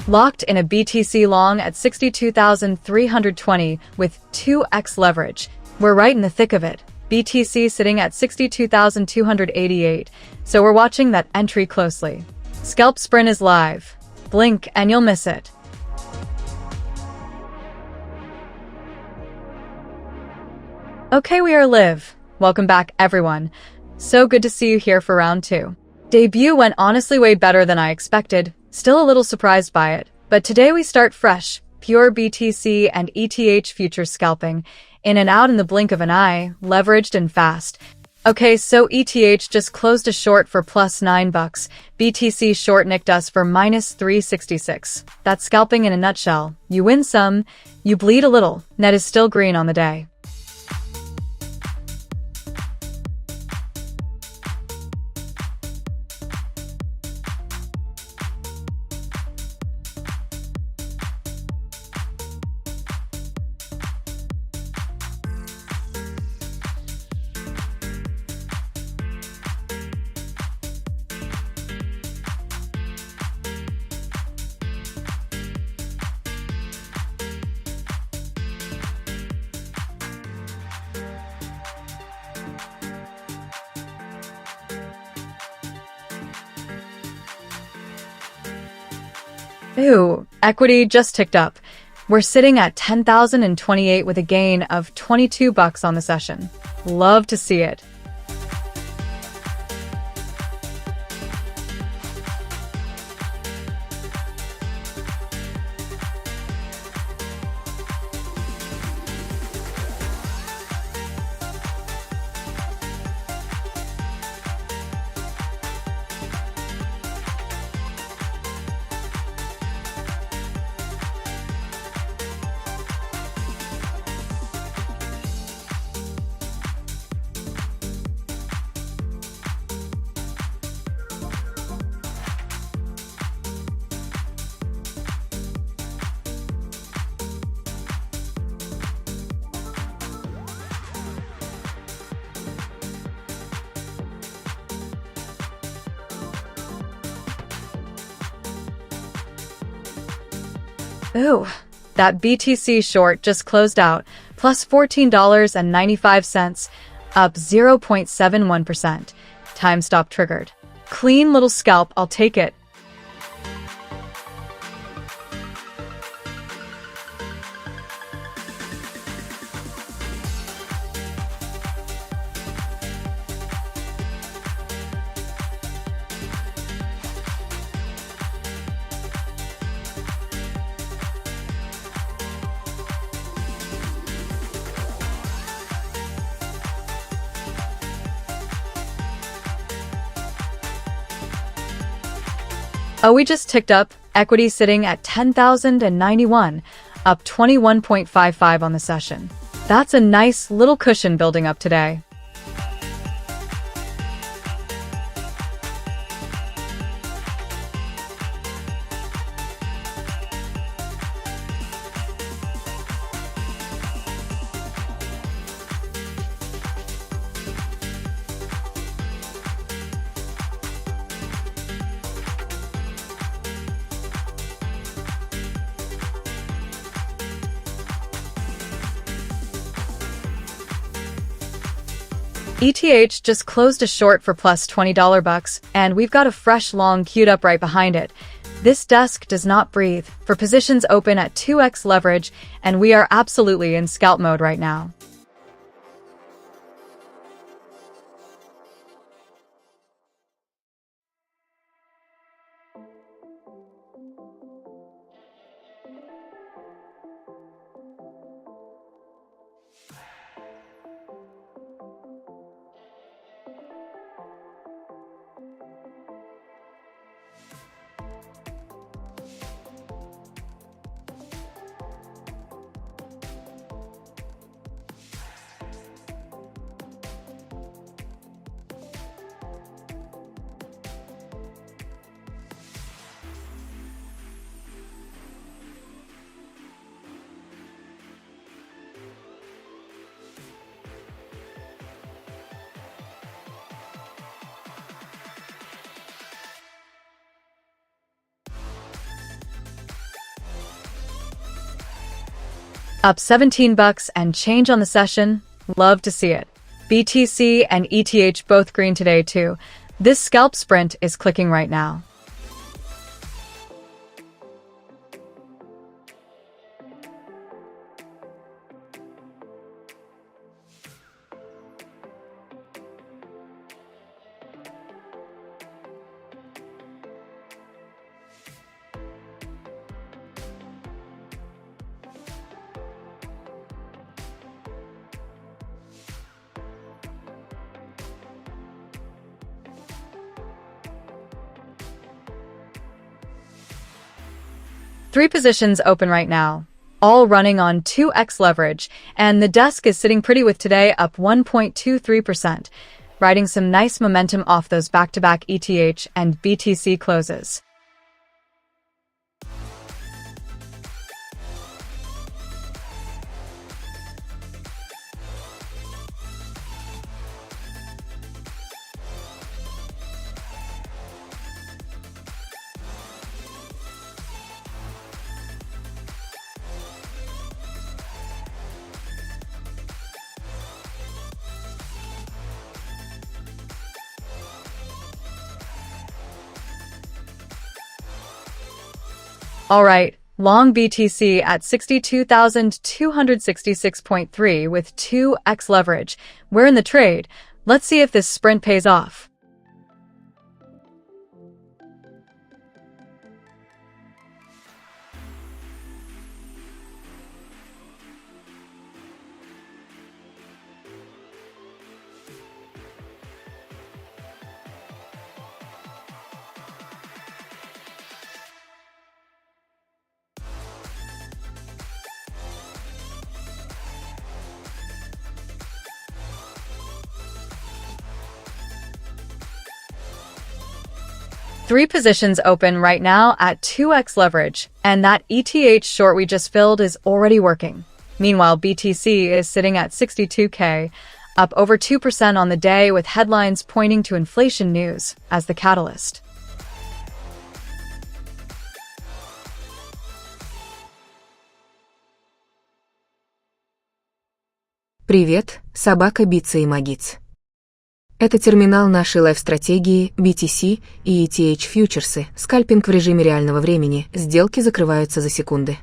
Locked in a BTC long at 62,320 with 2x leverage. We're right in the thick of it. BTC sitting at 62,288, so we're watching that entry closely. Scalp Sprint is live. Blink and you'll miss it. Okay, we are live. Welcome back, everyone. So good to see you here for round 2. Debut went honestly way better than I expected. Still a little surprised by it. But today we start fresh. Pure BTC and ETH future scalping. In and out in the blink of an eye, leveraged and fast. Okay, so ETH just closed a short for plus $9. BTC short nicked us for minus 366. That's scalping in a nutshell. You win some, you bleed a little. Net is still green on the day. Ooh, equity just ticked up. We're sitting at 10,028 with a gain of $22 on the session. Love to see it. Ooh, that BTC short just closed out, plus $14.95, up 0.71%. Time stop triggered. Clean little scalp, I'll take it. Oh, we just ticked up. Equity sitting at 10,091, up 21.55 on the session. That's a nice little cushion building up today. ETH just closed a short for plus $20, and we've got a fresh long queued up right behind it. This desk does not breathe, for positions open at 2x leverage, and we are absolutely in scalp mode right now. Up 17 bucks and change on the session. Love to see it. BTC and ETH both green today too. This scalp sprint is clicking right now. Three positions open right now, all running on 2x leverage, and the desk is sitting pretty with today up 1.23%, riding some nice momentum off those back-to-back ETH and BTC closes. All right, long BTC at 62,266.3 with 2x leverage. We're in the trade. Let's see if this sprint pays off. Three positions open right now at 2x leverage, and that ETH short we just filled is already working. Meanwhile, BTC is sitting at 62K, up over 2% on the day with headlines pointing to inflation news as the catalyst. Привет, собака Бица и Магиц. Это терминал нашей лайв-стратегии BTC и ETH фьючерсы, скальпинг в режиме реального времени, сделки закрываются за секунды.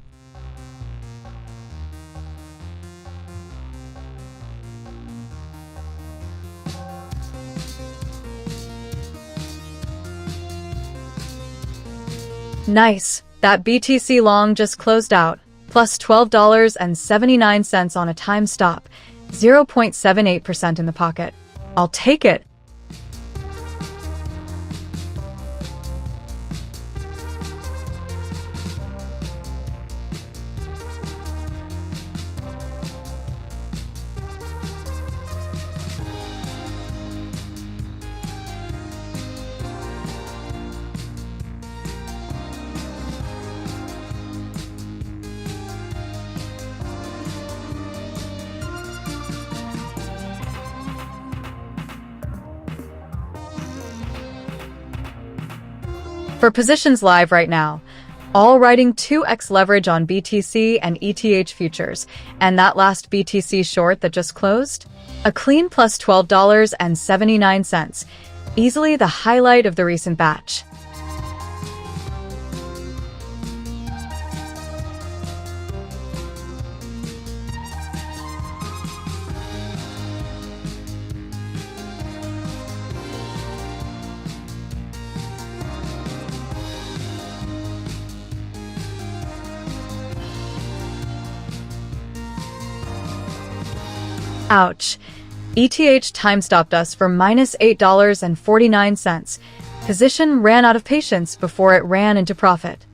Nice. That BTC long just closed out, plus $12.79 on a time stop, 0.78% in the pocket. I'll take it. For positions live right now, all riding 2x leverage on BTC and ETH futures, and that last BTC short that just closed? A clean plus $12.79, easily the highlight of the recent batch. Ouch. ETH time stopped us for minus $8.49. Position ran out of patience before it ran into profit.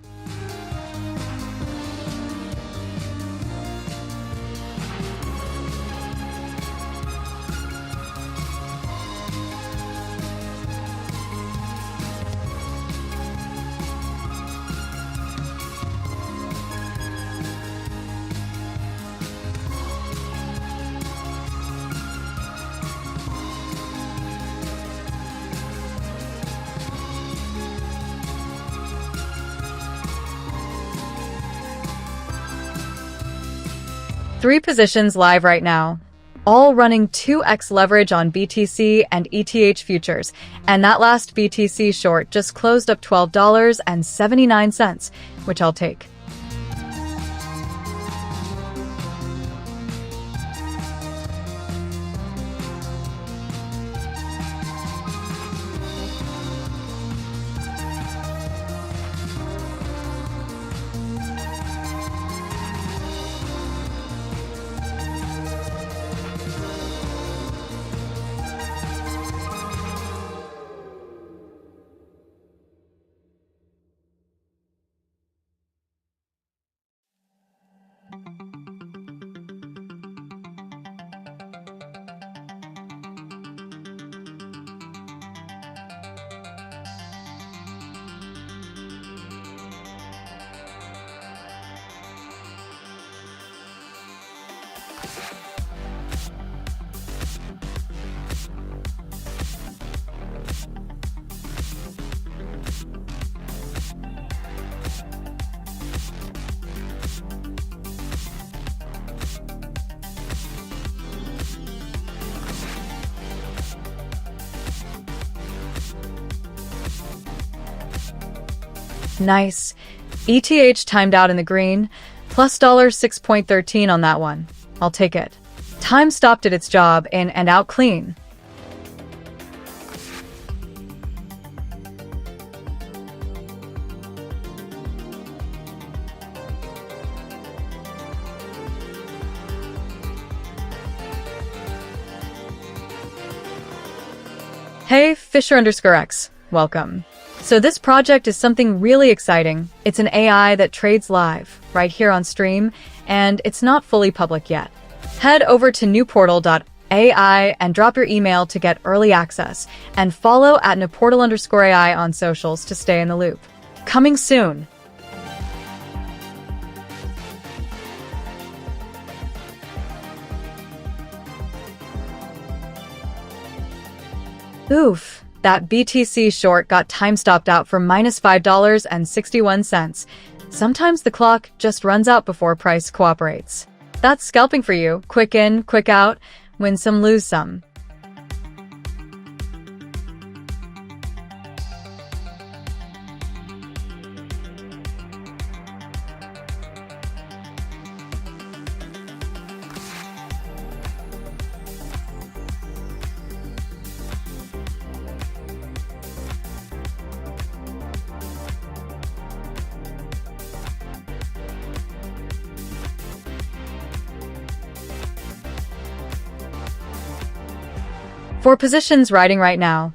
3 positions live right now, all running 2x leverage on BTC and ETH futures, and that last BTC short just closed up $12.79, which I'll take. Nice. ETH timed out in the green, plus $6.13 on that one. I'll take it. Time stopped at its job in and out clean. Hey, Fisher_X, welcome. So this project is something really exciting. It's an AI that trades live, right here on stream, and it's not fully public yet. Head over to neuportal.ai and drop your email to get early access, and follow at neuportal_ai on socials to stay in the loop. Coming soon! Oof, that BTC short got time stopped out for minus $5.61. Sometimes the clock just runs out before price cooperates. That's scalping for you. Quick in, quick out, win some, lose some. For positions riding right now,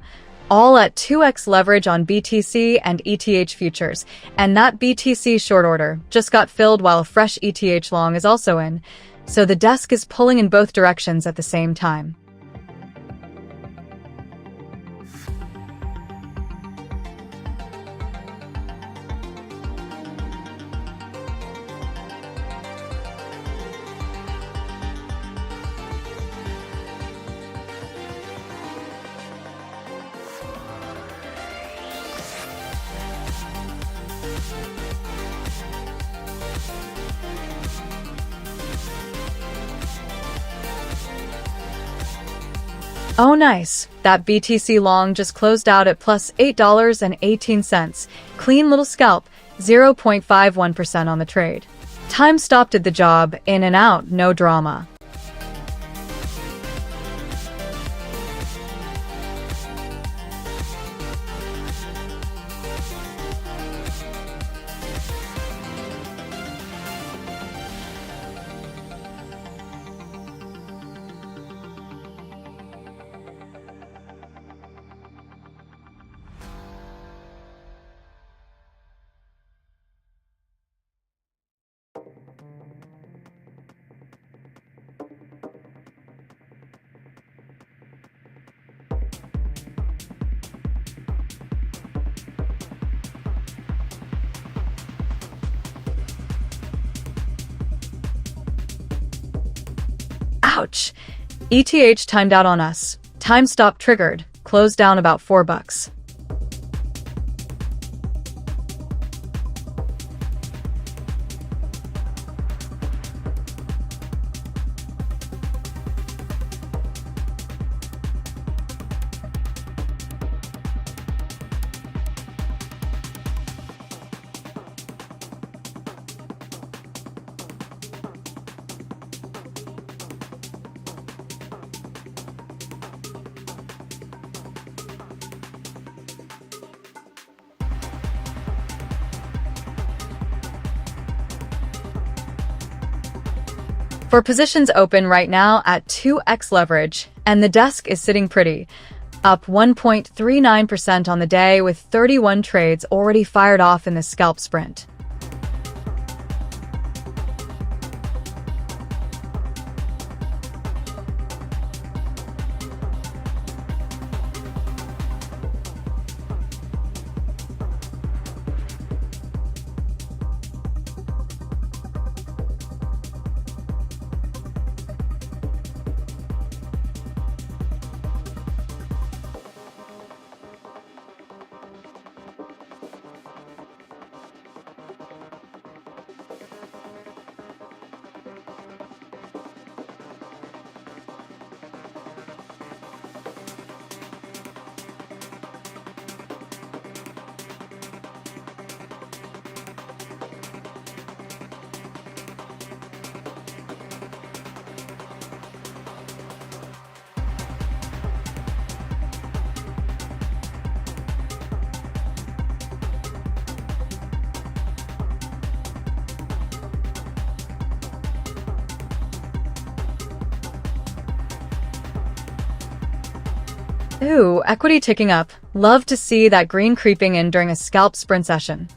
all at 2x leverage on BTC and ETH futures, and that BTC short order just got filled while a fresh ETH long is also in, so the desk is pulling in both directions at the same time. Oh nice, that BTC long just closed out at plus $8.18. Clean little scalp, 0.51% on the trade. Time stopped at the job, in and out, no drama. Ouch! ETH timed out on us. Time stop triggered. Closed down about $4. For positions open right now at 2x leverage, and the desk is sitting pretty, up 1.39% on the day with 31 trades already fired off in the scalp sprint. Ooh, equity ticking up. Love to see that green creeping in during a scalp sprint session.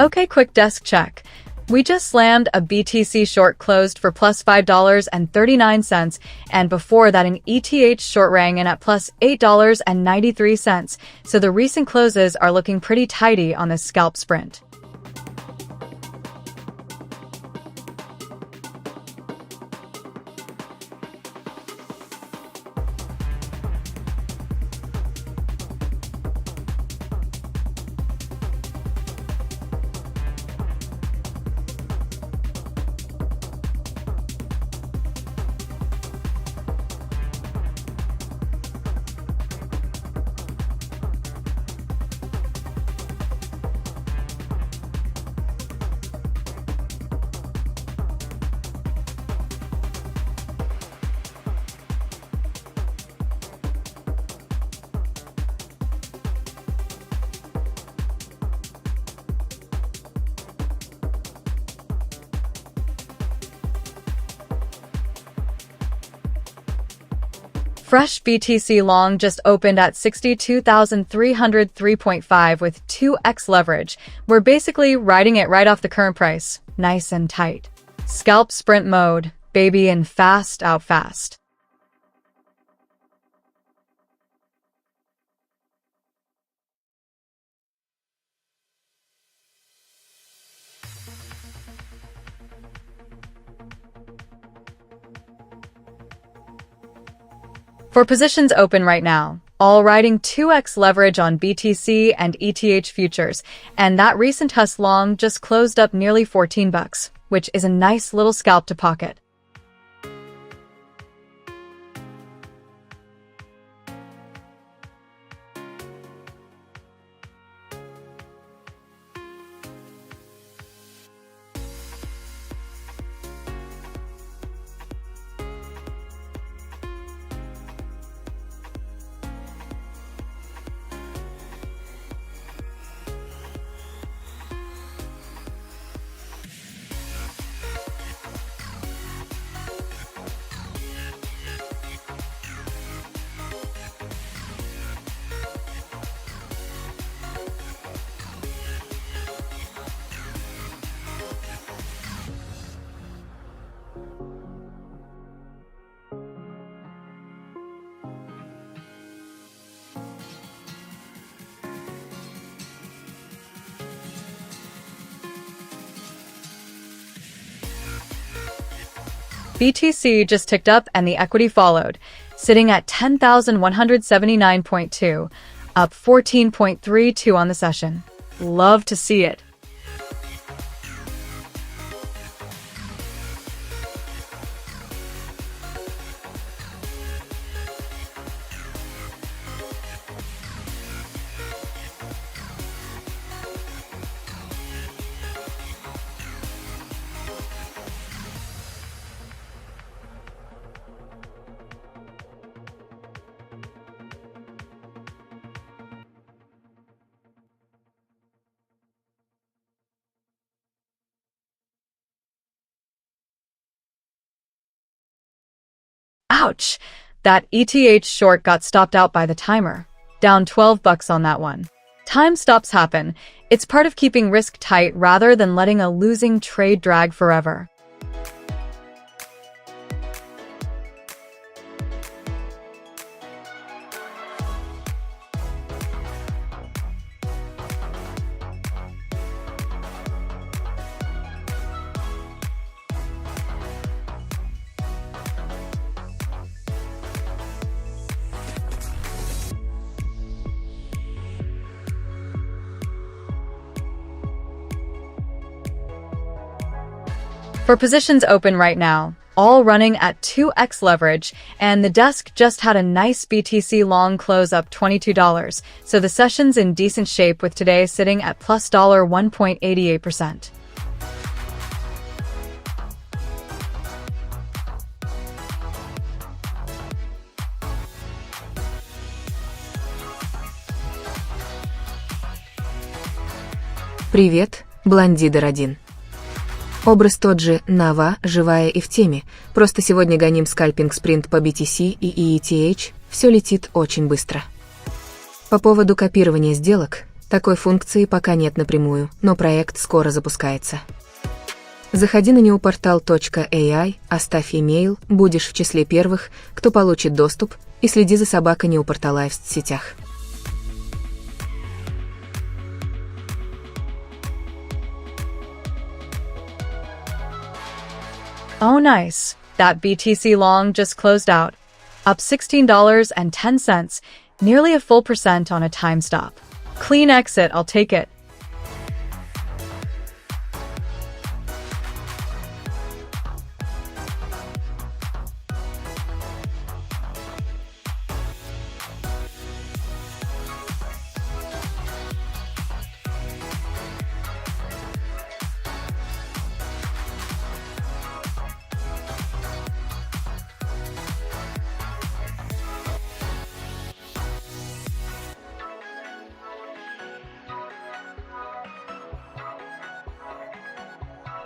Okay, quick desk check. We just slammed a BTC short closed for plus $5.39, and before that an ETH short rang in at plus $8.93, so the recent closes are looking pretty tidy on this scalp sprint. Fresh BTC long just opened at 62,303.5 with 2x leverage. We're basically riding it right off the current price. Nice and tight. Scalp sprint mode, baby, and fast out fast. For positions open right now, all riding 2x leverage on BTC and ETH futures, and that recent Hus long just closed up nearly $14, which is a nice little scalp to pocket. BTC just ticked up and the equity followed, sitting at 10,179.2, up 14.32 on the session. Love to see it. Ouch! That ETH short got stopped out by the timer. Down 12 bucks on that one. Time stops happen. It's part of keeping risk tight rather than letting a losing trade drag forever. For positions open right now, all running at 2x leverage, and the desk just had a nice BTC long close up $22, so the session's in decent shape with today sitting at plus $1.88%. Привет, блондидер-1. Образ тот же, Нава, живая и в теме, просто сегодня гоним скальпинг-спринт по BTC и ETH, все летит очень быстро. По поводу копирования сделок, такой функции пока нет напрямую, но проект скоро запускается. Заходи на neuportal.ai, оставь имейл, будешь в числе первых, кто получит доступ, и следи за собакой neuportal.ai в соцсетях. Oh nice, that BTC long just closed out, up $16.10, nearly a full percent on a time stop. Clean exit, I'll take it.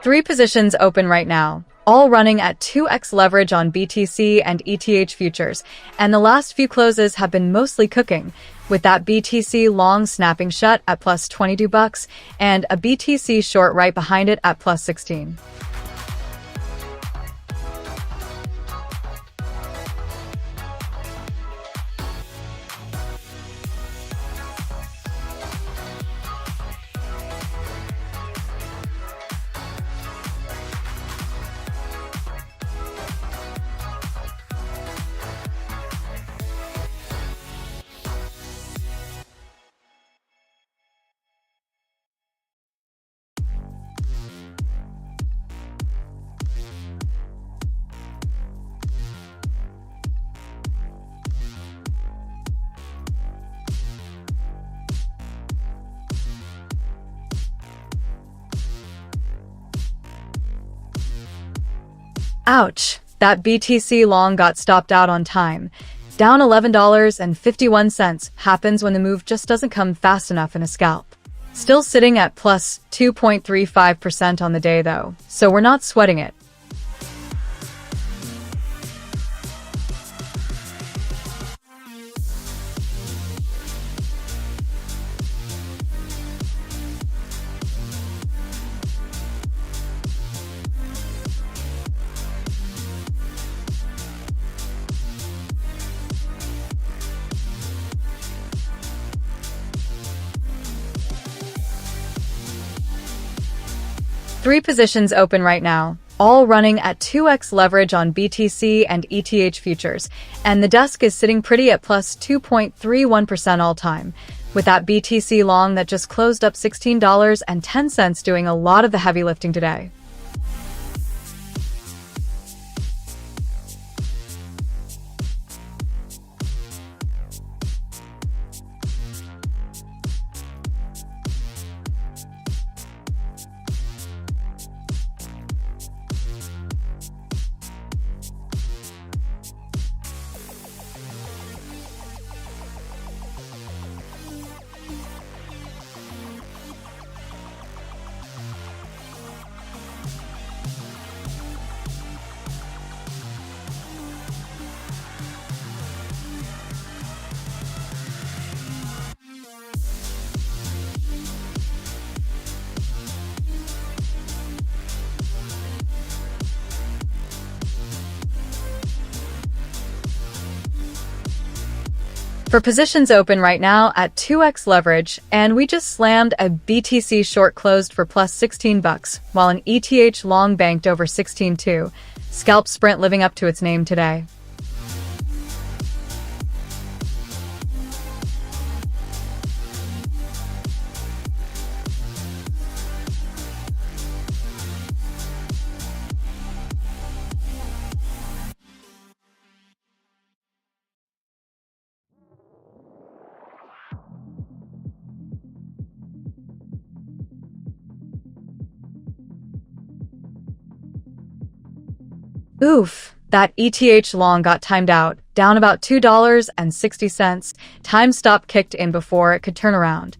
Three positions open right now, all running at 2x leverage on BTC and ETH futures, and the last few closes have been mostly cooking, with that BTC long snapping shut at plus 22 bucks and a BTC short right behind it at plus 16. Ouch, that BTC long got stopped out on time. Down $11.51 happens when the move just doesn't come fast enough in a scalp. Still sitting at plus 2.35% on the day though, so we're not sweating it. Three positions open right now, all running at 2x leverage on BTC and ETH futures, and the desk is sitting pretty at plus 2.31% all time, with that BTC long that just closed up $16.10 doing a lot of the heavy lifting today. For positions open right now at 2x leverage, and we just slammed a BTC short closed for plus 16 bucks, while an ETH long banked over 16.2. Scalp sprint living up to its name today. Oof, that ETH long got timed out, down about $2.60. Time stop kicked in before it could turn around.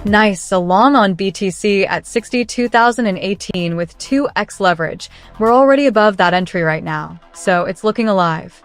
Nice, a long on BTC at 62,018 with 2x leverage. We're already above that entry right now, so it's looking alive.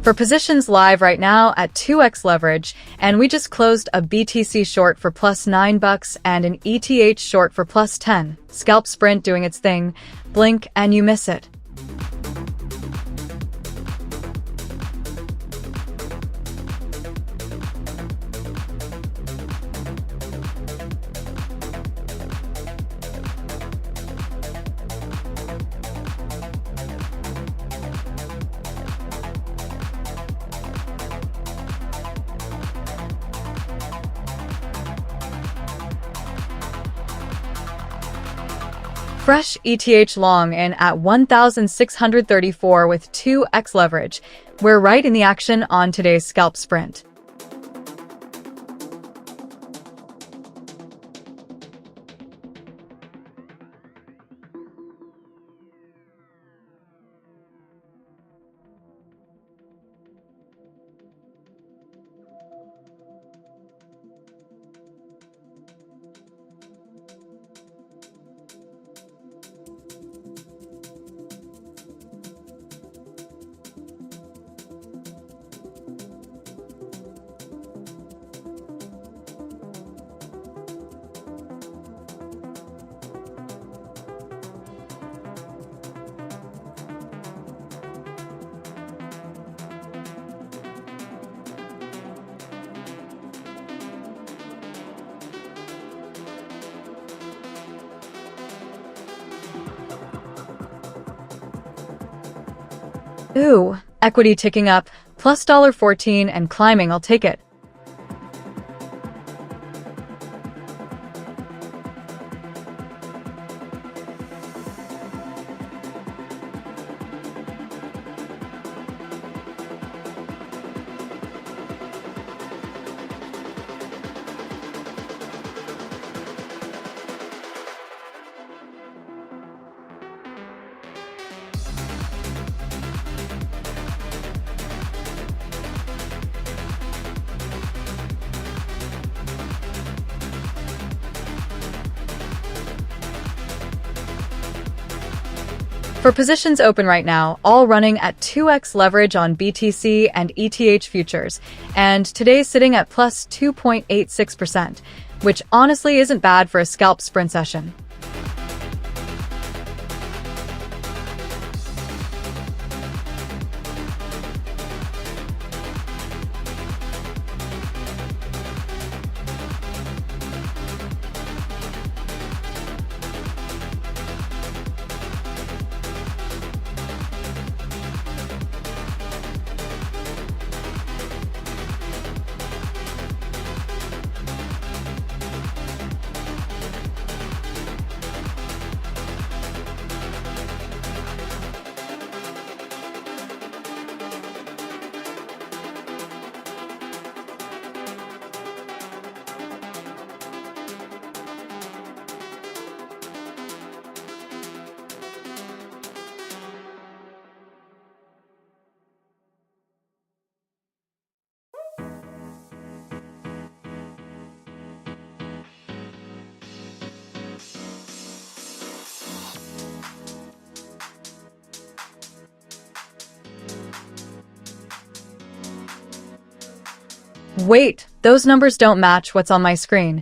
For positions live right now at 2x leverage, and we just closed a BTC short for plus 9 bucks and an ETH short for plus 10. Scalp sprint doing its thing. Blink and you miss it. Fresh ETH long in at 1,634 with 2x leverage. We're right in the action on today's scalp sprint. Ooh, equity ticking up, Plus $14 and climbing, I'll take it. For positions open right now, all running at 2x leverage on BTC and ETH futures, and today's sitting at plus 2.86%, which honestly isn't bad for a scalp sprint session. Wait, those numbers don't match what's on my screen.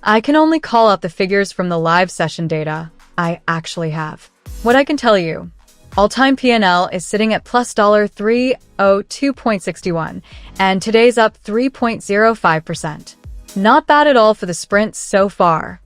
I can only call out the figures from the live session data I actually have. What I can tell you, all-time P&L is sitting at plus $302.61, and today's up 3.05%. Not bad at all for the sprint so far.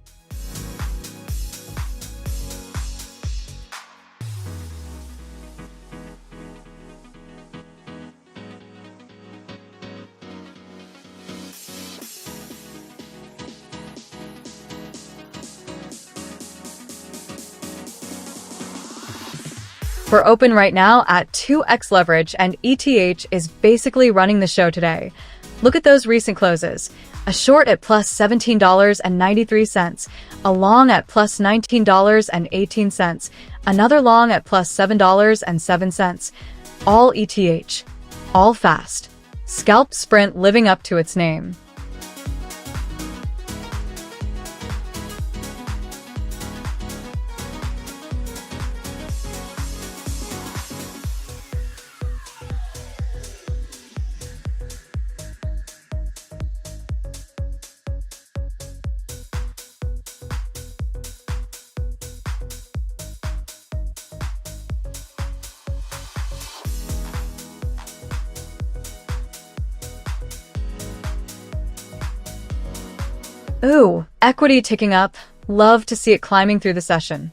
We're open right now at 2x leverage, and ETH is basically running the show today. Look at those recent closes. A short at plus $17.93, a long at plus $19.18, another long at plus $7.07. All ETH. All fast. Scalp sprint living up to its name. Ooh, equity ticking up. Love to see it climbing through the session.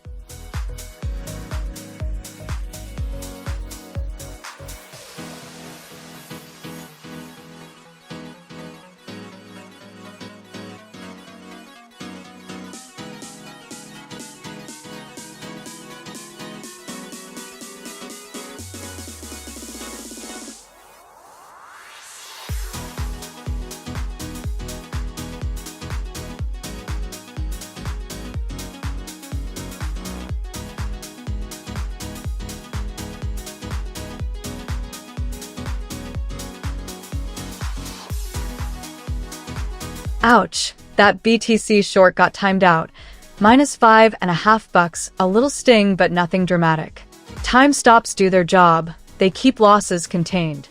Ouch, that BTC short got timed out. Minus $5.50, a little sting but nothing dramatic. Time stops do their job. They keep losses contained.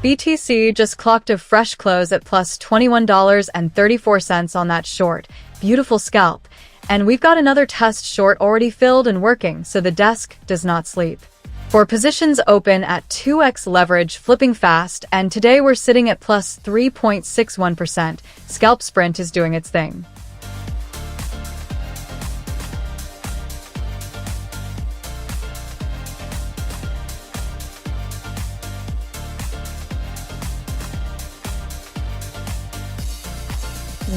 BTC just clocked a fresh close at plus $21.34 on that short. Beautiful scalp. And we've got another test short already filled and working, so the desk does not sleep. For positions open at 2x leverage, flipping fast, and today we're sitting at plus 3.61%. Scalp Sprint is doing its thing.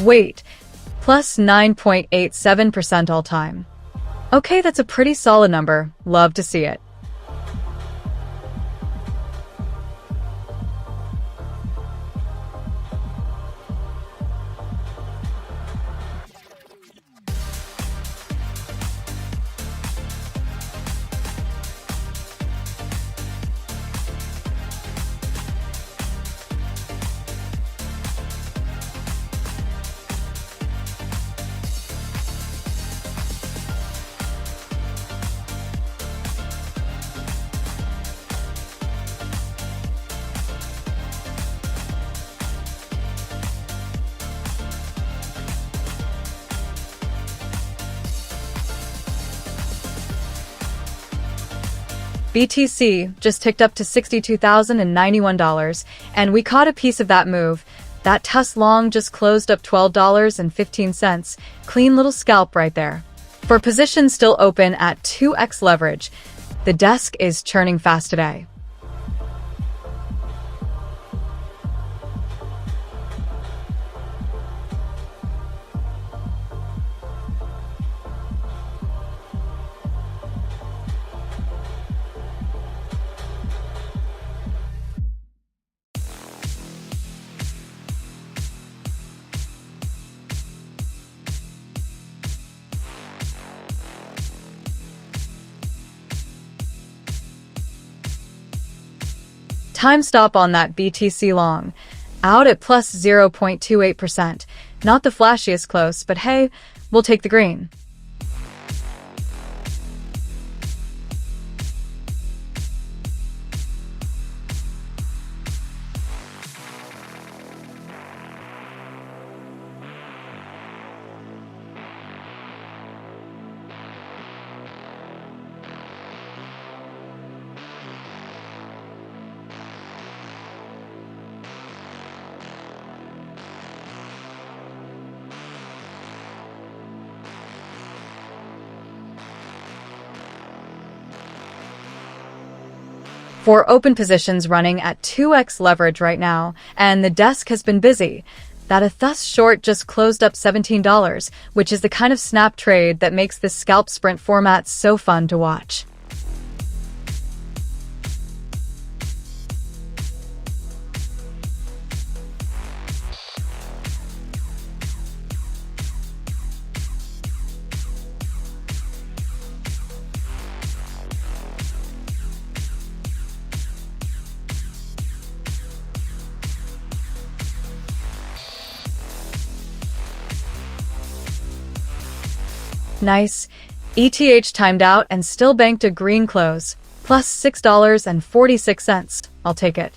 Wait, plus 9.87% all time. Okay, that's a pretty solid number. Love to see it. BTC just ticked up to $62,091, and we caught a piece of that move. That test long just closed up $12.15. Clean little scalp right there. For positions still open at 2x leverage, the desk is churning fast today. Time stop on that BTC long, out at plus 0.28%. Not the flashiest close, but hey, we'll take the green. For open positions running at 2x leverage right now, and the desk has been busy. That ETH short just closed up $17, which is the kind of snap trade that makes this scalp sprint format so fun to watch. Nice. ETH timed out and still banked a green close, plus $6.46. I'll take it.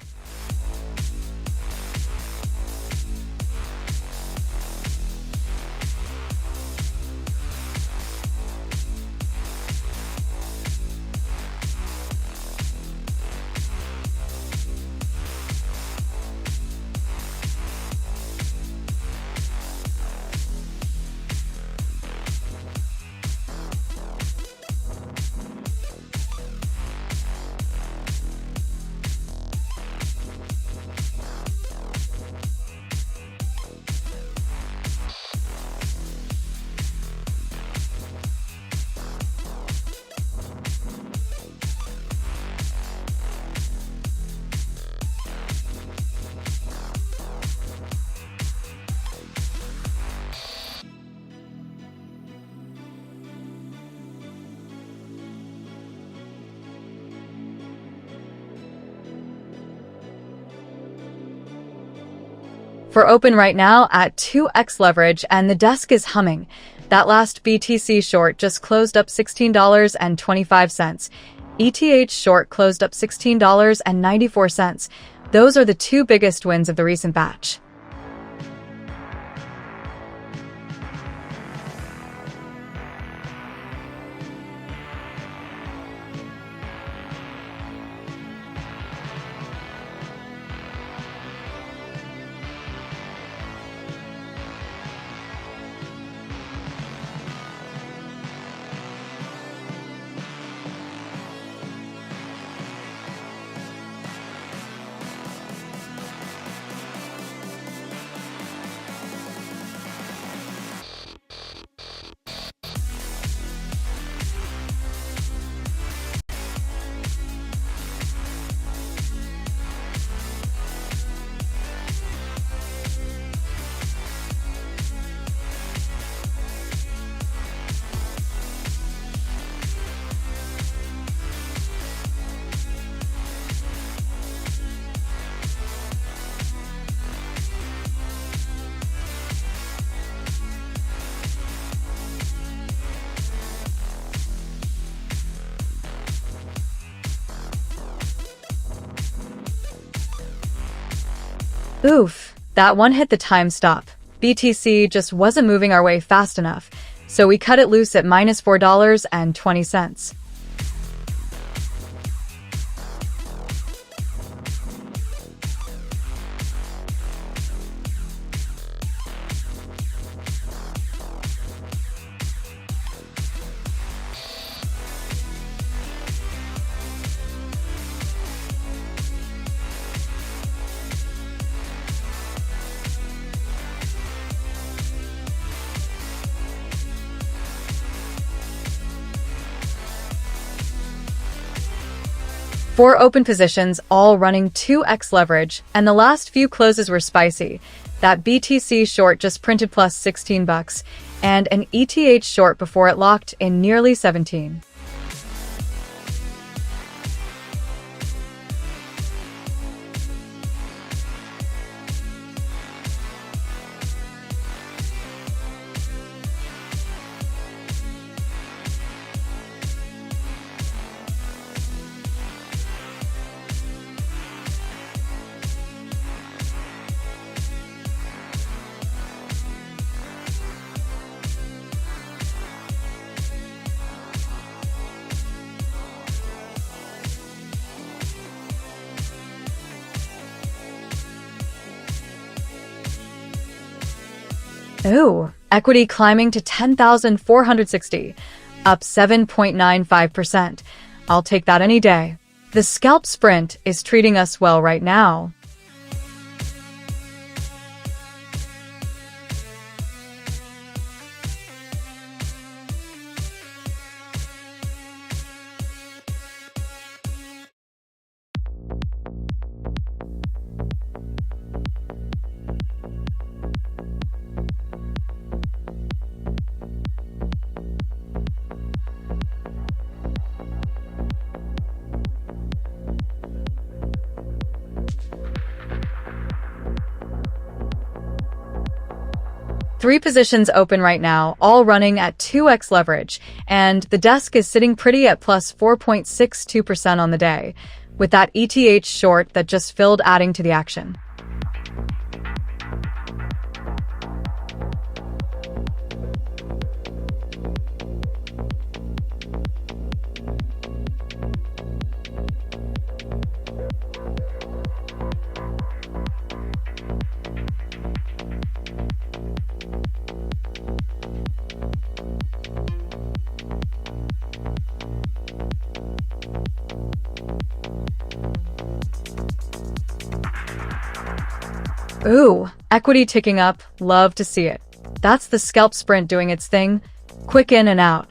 For open right now at 2x leverage, and the desk is humming. That last BTC short just closed up $16.25. ETH short closed up $16.94. Those are the two biggest wins of the recent batch. Oof, that one hit the time stop. BTC just wasn't moving our way fast enough, so we cut it loose at -$4.20. Four open positions, all running 2x leverage, and the last few closes were spicy. That BTC short just printed plus 16 bucks, and an ETH short before it locked in nearly 17. Ooh, equity climbing to 10,460, up 7.95%. I'll take that any day. The scalp sprint is treating us well right now. Three positions open right now, all running at 2x leverage, and the desk is sitting pretty at plus 4.62% on the day, with that ETH short that just filled adding to the action. Ooh, equity ticking up, love to see it. That's the scalp sprint doing its thing, quick in and out.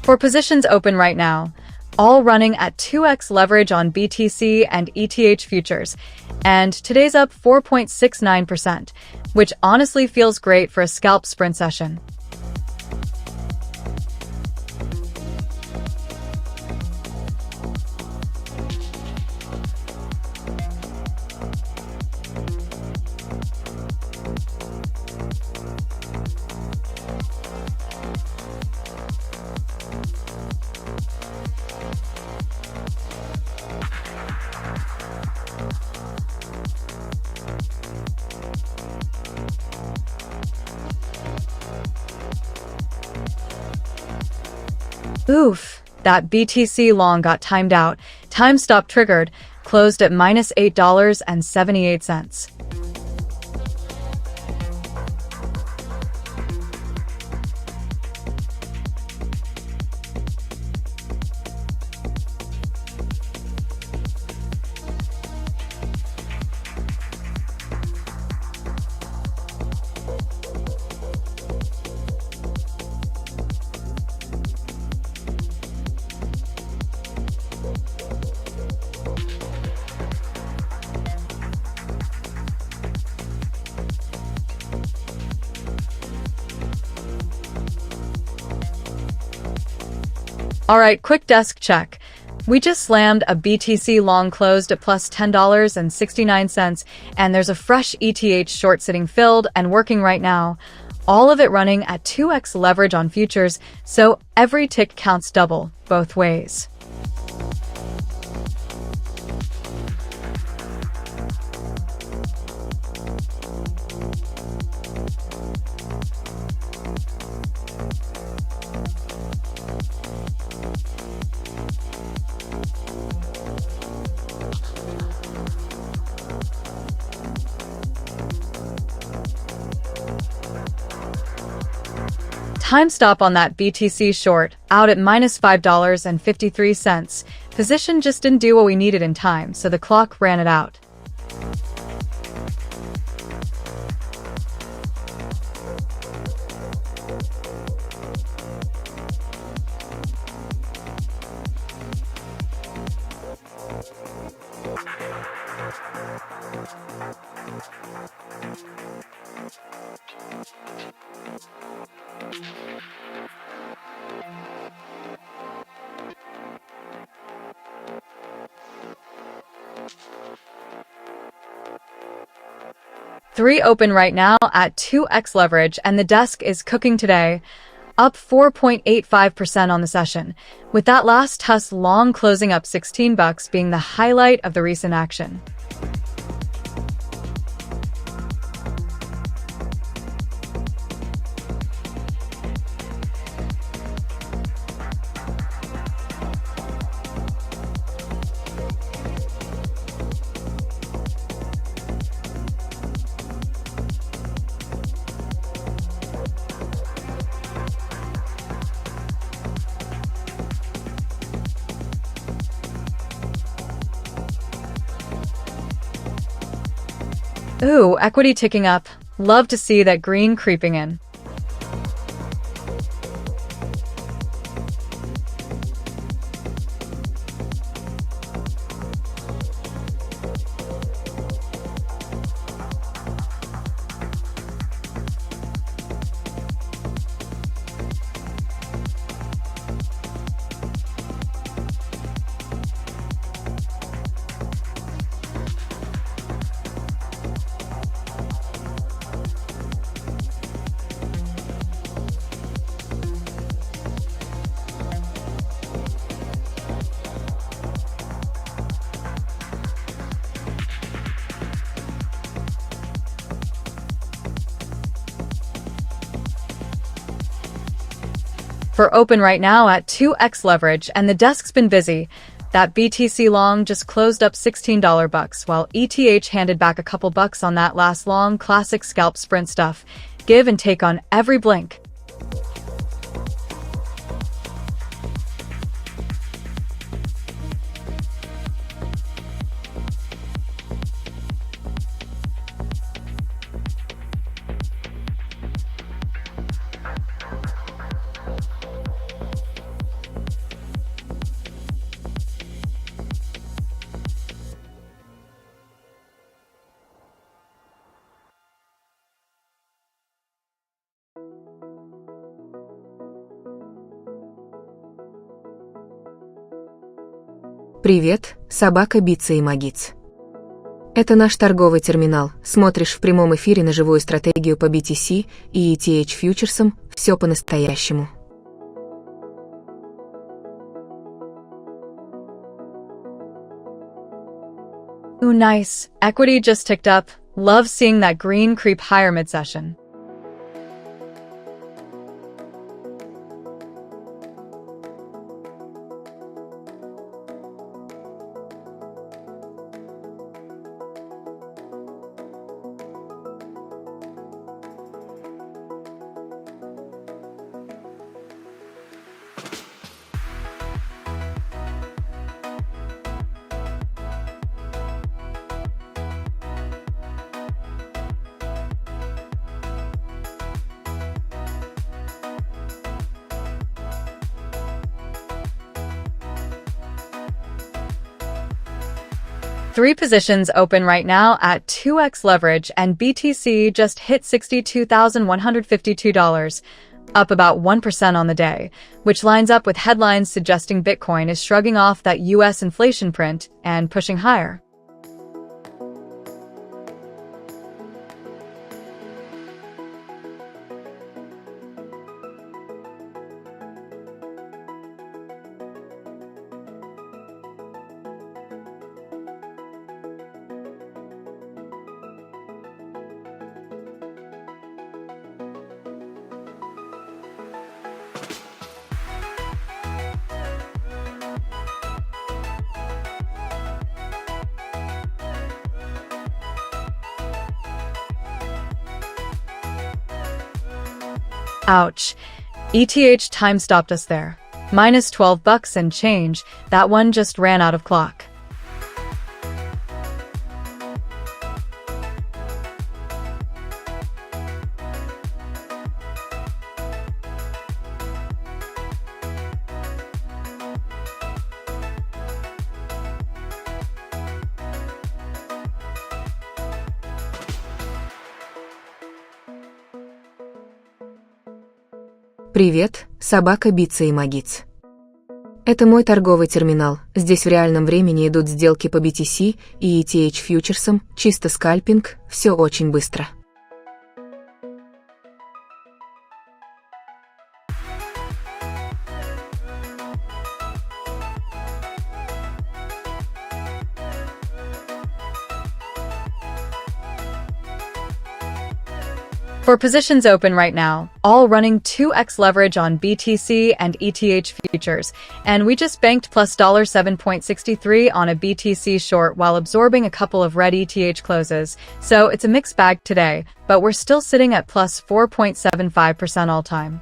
For positions open right now, all running at 2x leverage on BTC and ETH futures, and today's up 4.69%, which honestly feels great for a scalp sprint session. Oof, that BTC long got timed out. Time stop triggered, closed at minus $8.78. Alright, quick desk check. We just slammed a BTC long closed at plus $10.69, and there's a fresh ETH short sitting filled and working right now. All of it running at 2x leverage on futures, so every tick counts double, both ways. Time stop on that BTC short, out at minus $5.53. Position just didn't do what we needed in time, so the clock ran it out. Three open right now at 2x leverage, and the desk is cooking today, up 4.85% on the session, with that last tuss long closing up $16 being the highlight of the recent action. Ooh, equity ticking up. Love to see that green creeping in. For open right now at 2x leverage, and the desk's been busy. That BTC long just closed up $16 while ETH handed back a couple bucks on that last long classic scalp sprint stuff. Give and take on every blink. Привет, собака Бица и Магиц. Это наш торговый терминал. Смотришь в прямом эфире на живую стратегию по BTC и ETH фьючерсам. Все по-настоящему. Ooh, nice. Equity just ticked up. Love seeing that green creep higher mid-session. Three positions open right now at 2x leverage, and BTC just hit $62,152, up about 1% on the day, which lines up with headlines suggesting Bitcoin is shrugging off that US inflation print and pushing higher. Ouch. ETH time stopped us there. Minus $12 and change. That one just ran out of clock. Привет, собака Бица и Магиц. Это мой торговый терминал. Здесь в реальном времени идут сделки по BTC и ETH фьючерсам, чисто скальпинг, все очень быстро. For positions open right now, all running 2x leverage on BTC and ETH futures, and we just banked plus $7.63 on a BTC short while absorbing a couple of red ETH closes, so it's a mixed bag today, but we're still sitting at plus 4.75% all time.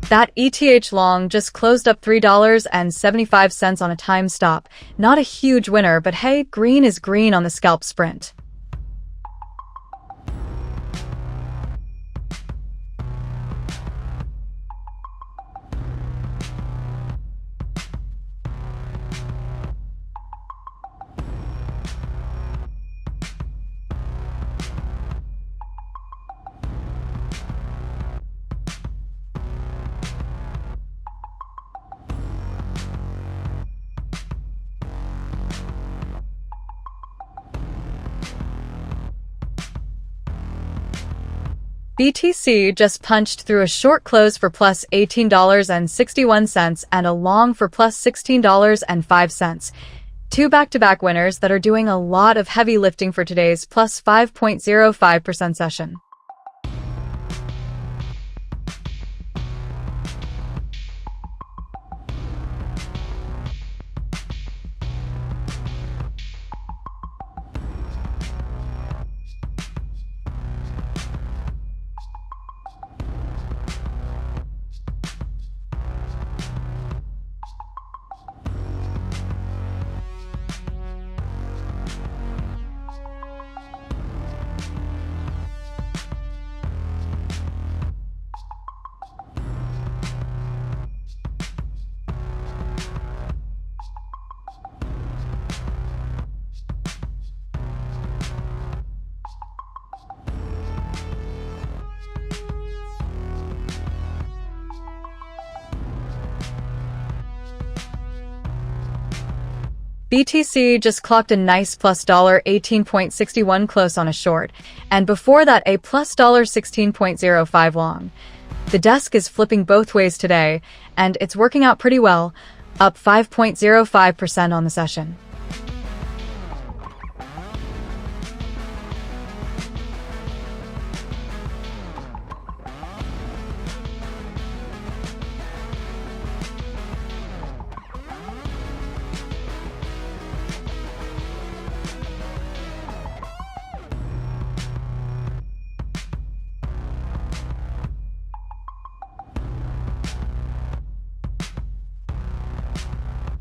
That ETH long just closed up $3.75 on a time stop. Not a huge winner, but hey, green is green on the scalp sprint. BTC just punched through a short close for plus $18.61 and a long for plus $16.05. Two back-to-back winners that are doing a lot of heavy lifting for today's plus 5.05% session. BTC just clocked a nice plus $18.61 close on a short, and before that a plus $16.05 long. The desk is flipping both ways today, and it's working out pretty well, up 5.05% on the session.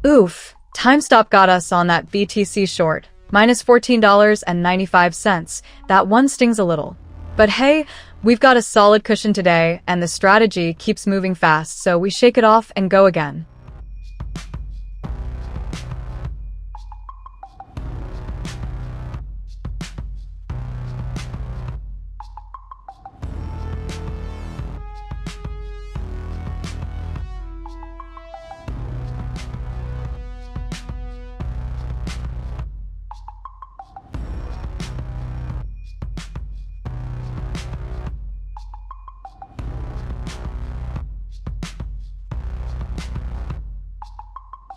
Oof, time stop got us on that BTC short, minus $14.95. That one stings a little. But hey, we've got a solid cushion today, and the strategy keeps moving fast, so we shake it off and go again.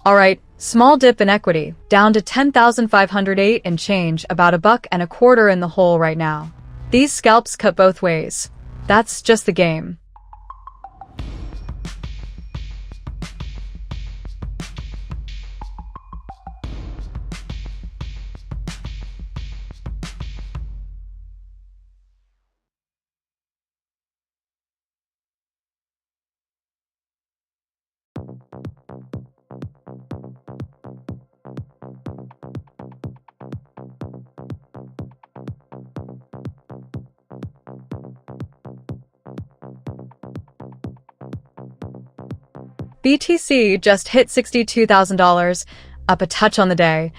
Alright, small dip in equity, down to 10,508 and change, about $1.25 in the hole right now. These scalps cut both ways. That's just the game. BTC just hit $62,000, up a touch on the day.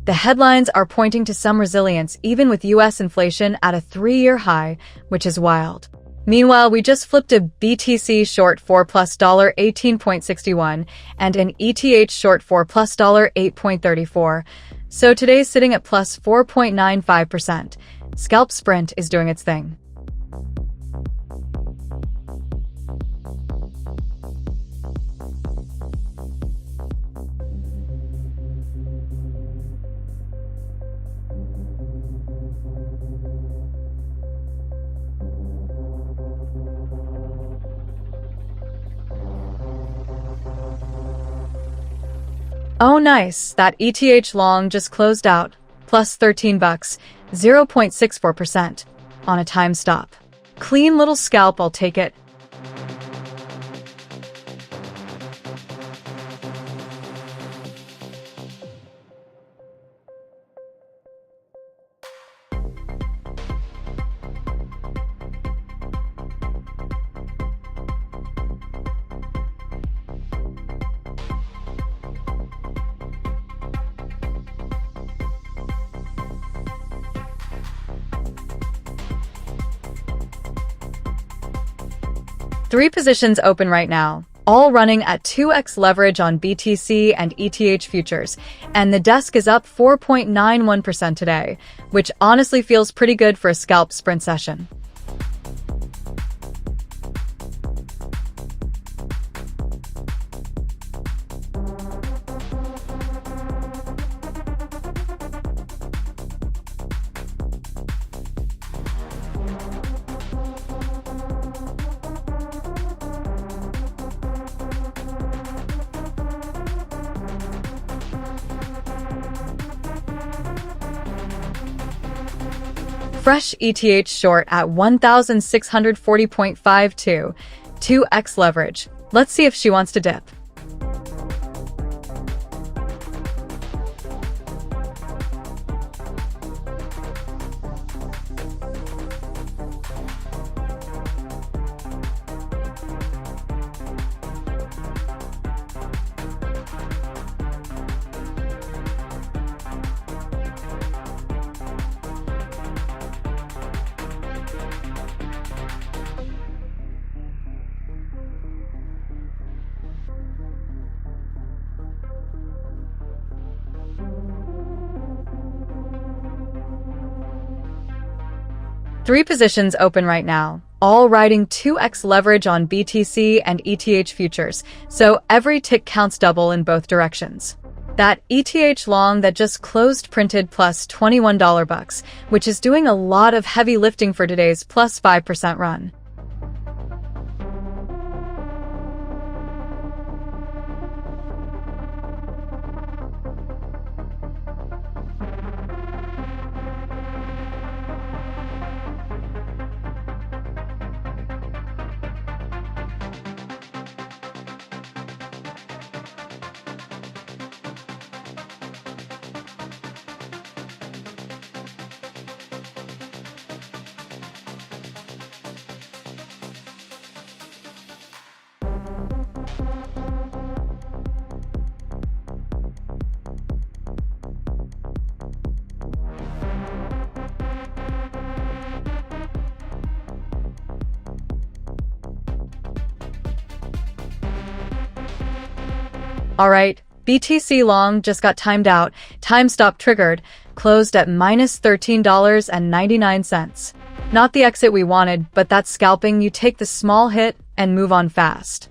The headlines are pointing to some resilience even with US inflation at a 3-year high, which is wild. Meanwhile, we just flipped a BTC short for plus $18.61 and an ETH short for plus $8.34. So today's sitting at plus 4.95%. Scalp Sprint is doing its thing. Oh nice, that ETH long just closed out, plus $13, 0.64%, on a time stop. Clean little scalp, I'll take it. Three positions open right now, all running at 2x leverage on BTC and ETH futures, and the desk is up 4.91% today, which honestly feels pretty good for a scalp sprint session. Fresh ETH short at 1,640.52, 2x leverage. Let's see if she wants to dip. 3 positions open right now, all riding 2x leverage on BTC and ETH futures, so every tick counts double in both directions. That ETH long that just closed printed plus $21 bucks, which is doing a lot of heavy lifting for today's plus 5% run. Alright, BTC long just got timed out, time stop triggered, closed at minus $13.99. Not the exit we wanted, but that's scalping. You take the small hit and move on fast.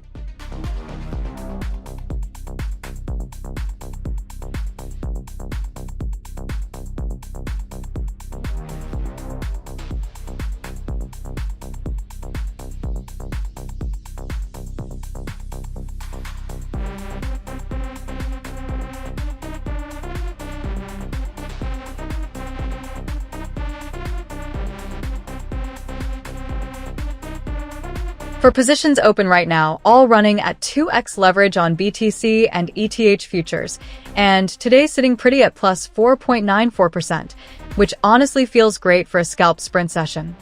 For positions open right now, all running at 2x leverage on BTC and ETH futures, and today sitting pretty at plus 4.94%, which honestly feels great for a scalp sprint session.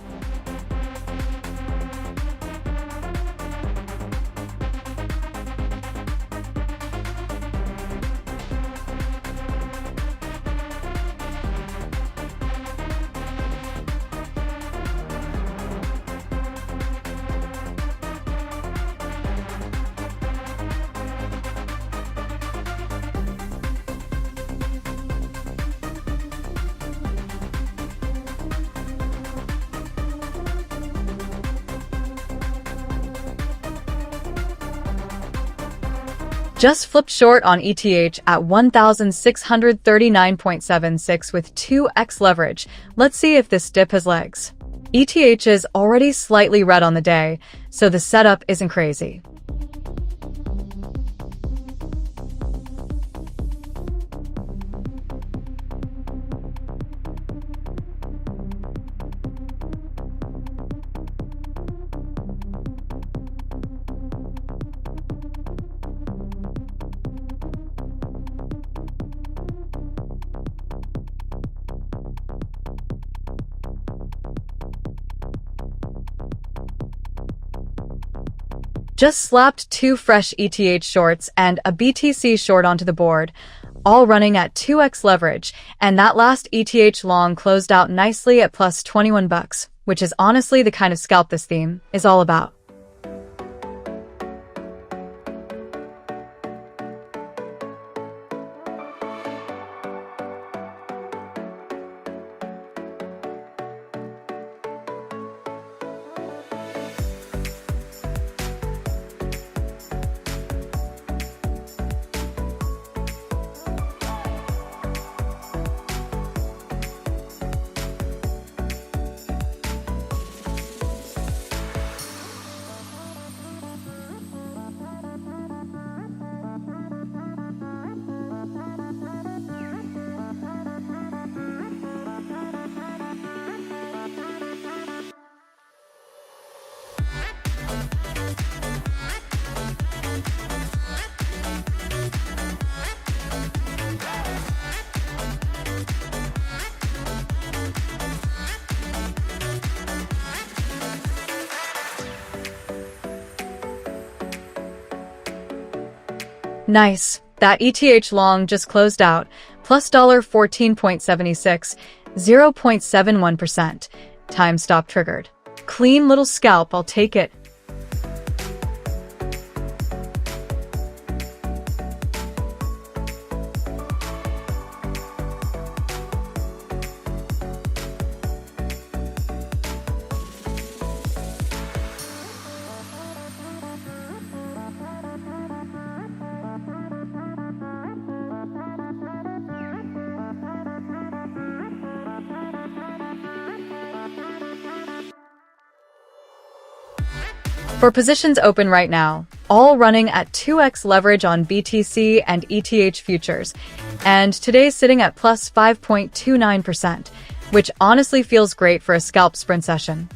Just flipped short on ETH at 1,639.76 with 2x leverage. Let's see if this dip has legs. ETH is already slightly red on the day, so the setup isn't crazy. Just slapped 2 fresh ETH shorts and a BTC short onto the board, all running at 2x leverage, and that last ETH long closed out nicely at plus 21 bucks, which is honestly the kind of scalp this theme is all about. Nice. That ETH long just closed out, plus $14.76, 0.71%. Time stop triggered. Clean little scalp, I'll take it. For positions open right now, all running at 2x leverage on BTC and ETH futures, and today's sitting at plus 5.29%, which honestly feels great for a scalp sprint session.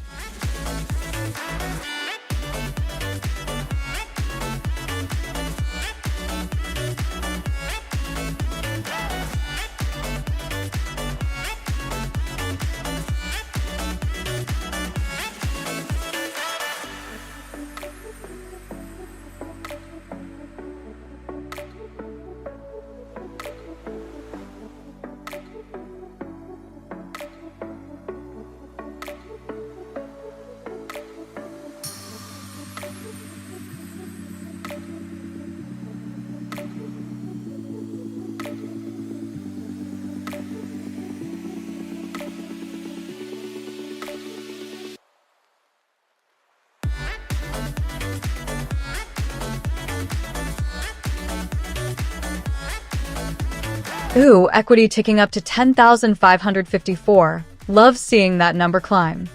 Ooh, equity ticking up to 10,554. Love seeing that number climb.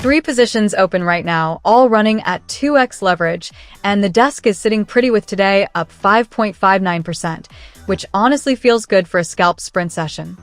Three positions open right now, all running at 2x leverage, and the desk is sitting pretty with today up 5.59%, which honestly feels good for a scalp sprint session.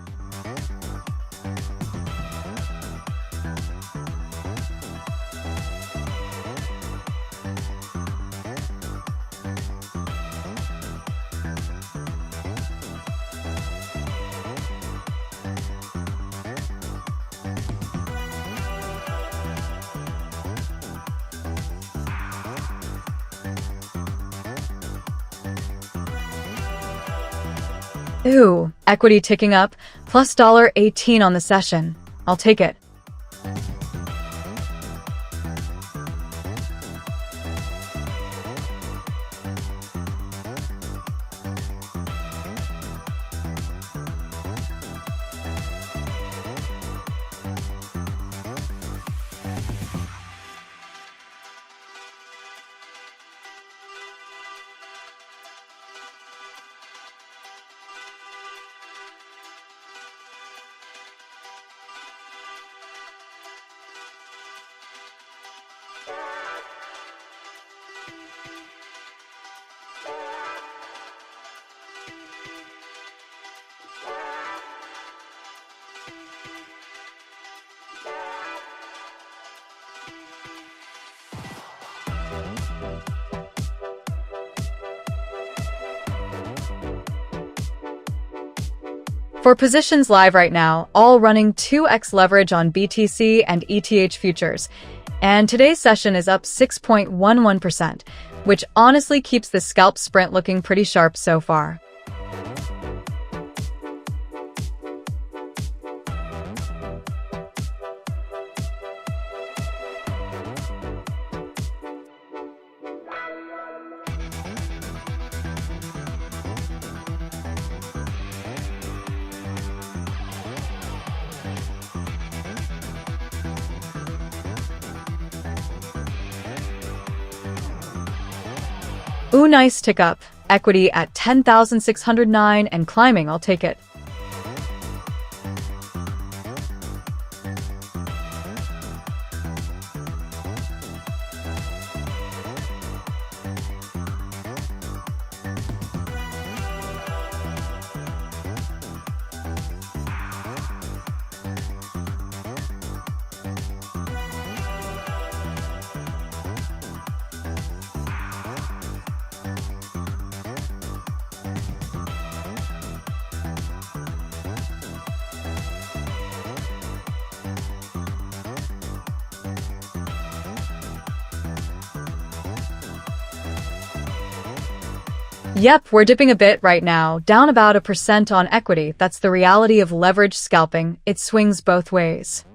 Ooh, equity ticking up, plus $18 on the session. I'll take it. For positions live right now, all running 2x leverage on BTC and ETH futures, and today's session is up 6.11%, which honestly keeps the scalp sprint looking pretty sharp so far. Ooh, nice tick up. Equity at 10,609 and climbing, I'll take it. Yep, we're dipping a bit right now, down about 1% on equity. That's the reality of leverage scalping. It swings both ways.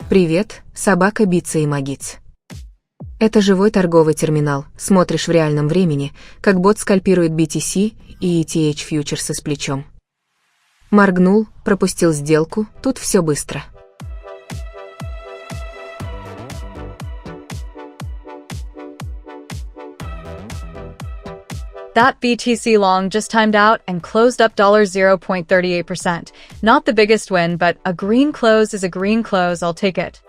Привет, собака биться и могиц. Это живой торговый терминал. Смотришь в реальном времени, как бот скальпирует BTC и ETH фьючерсы с плечом. Моргнул, пропустил сделку, тут все быстро. That BTC long just timed out and closed up 0.38%. Not the biggest win, but a green close is a green close, I'll take it.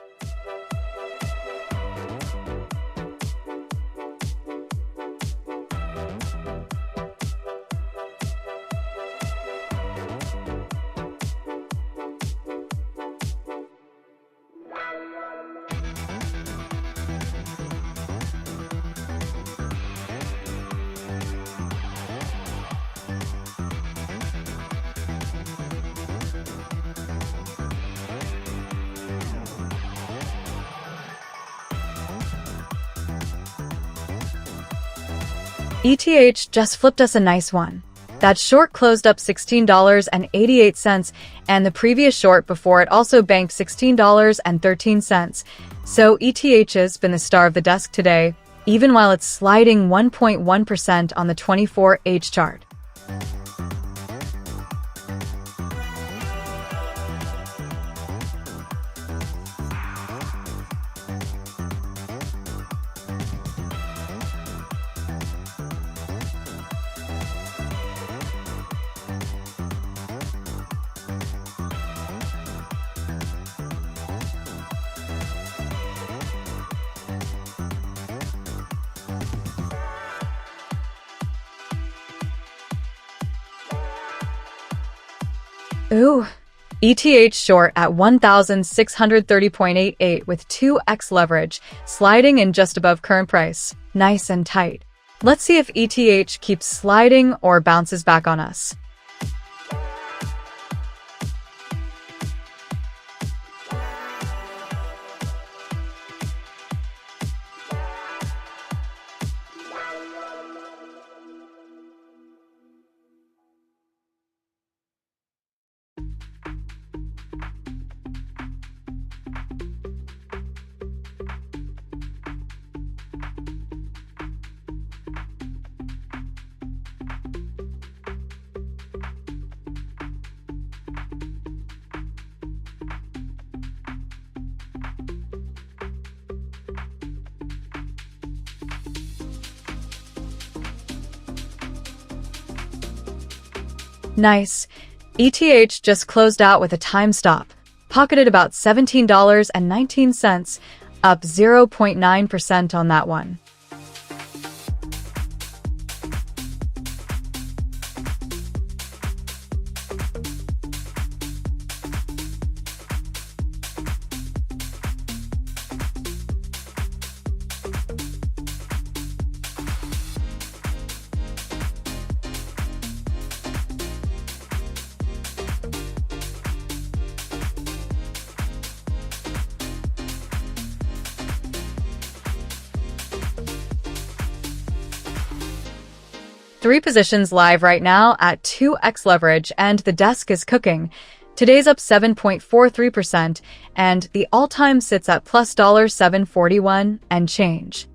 ETH just flipped us a nice one. That short closed up $16.88, and the previous short before it also banked $16.13. So ETH has been the star of the desk today, even while it's sliding 1.1% on the 24H chart. Ooh, ETH short at 1,630.88 with 2x leverage, sliding in just above current price. Nice and tight. Let's see if ETH keeps sliding or bounces back on us. Nice. ETH just closed out with a time stop, pocketed about $17.19, up 0.9% on that one. Three positions live right now at 2x leverage, and the desk is cooking. Today's up 7.43%, and the all-time sits at plus $741 and change.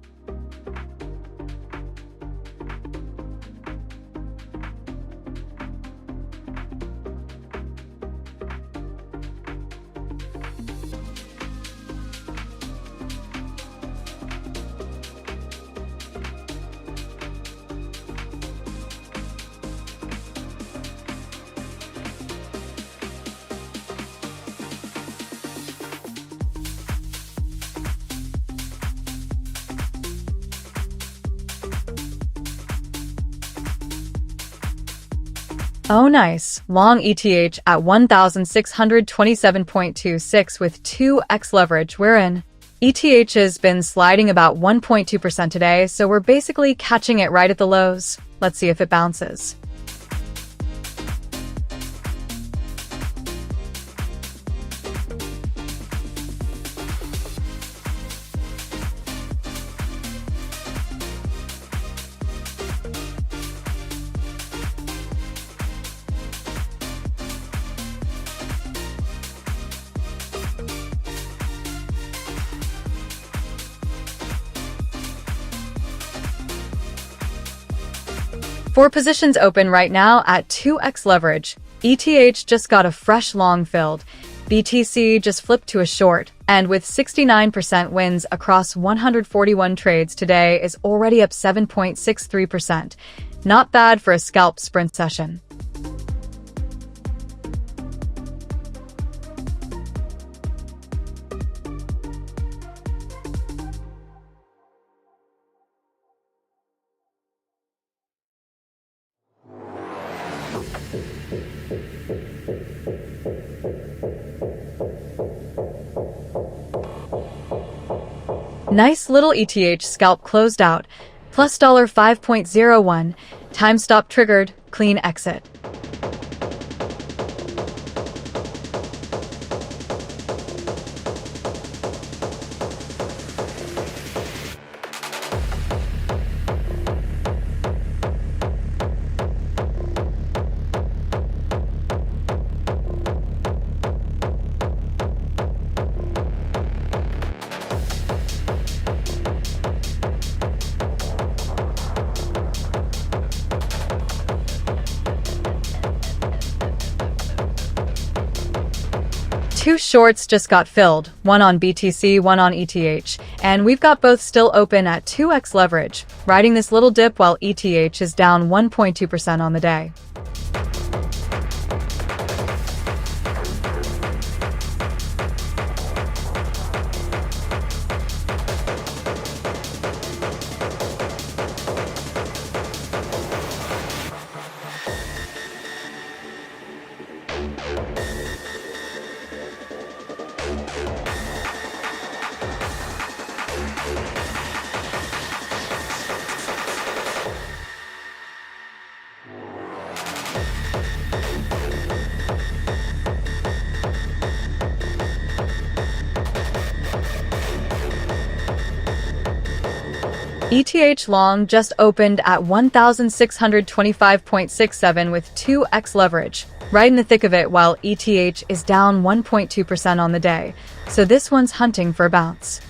Oh nice, long ETH at 1,627.26 with 2x leverage, we're in. ETH has been sliding about 1.2% today, so we're basically catching it right at the lows. Let's see if it bounces. For positions open right now at 2x leverage, ETH just got a fresh long filled. BTC just flipped to a short, and with 69% wins across 141 trades today is already up 7.63%. Not bad for a scalp sprint session. Nice little ETH scalp closed out, plus $5.01, time stop triggered, clean exit. Two shorts just got filled, one on BTC, one on ETH, and we've got both still open at 2x leverage, riding this little dip while ETH is down 1.2% on the day. ETH long just opened at 1,625.67 with 2x leverage, right in the thick of it while ETH is down 1.2% on the day, so this one's hunting for a bounce.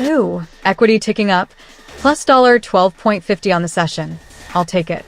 Ooh, equity ticking up, plus $12.50 on the session. I'll take it.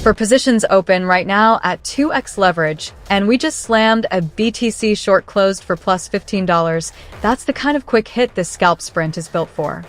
For positions open right now at 2x leverage, and we just slammed a BTC short closed for plus $15. That's the kind of quick hit this scalp sprint is built for.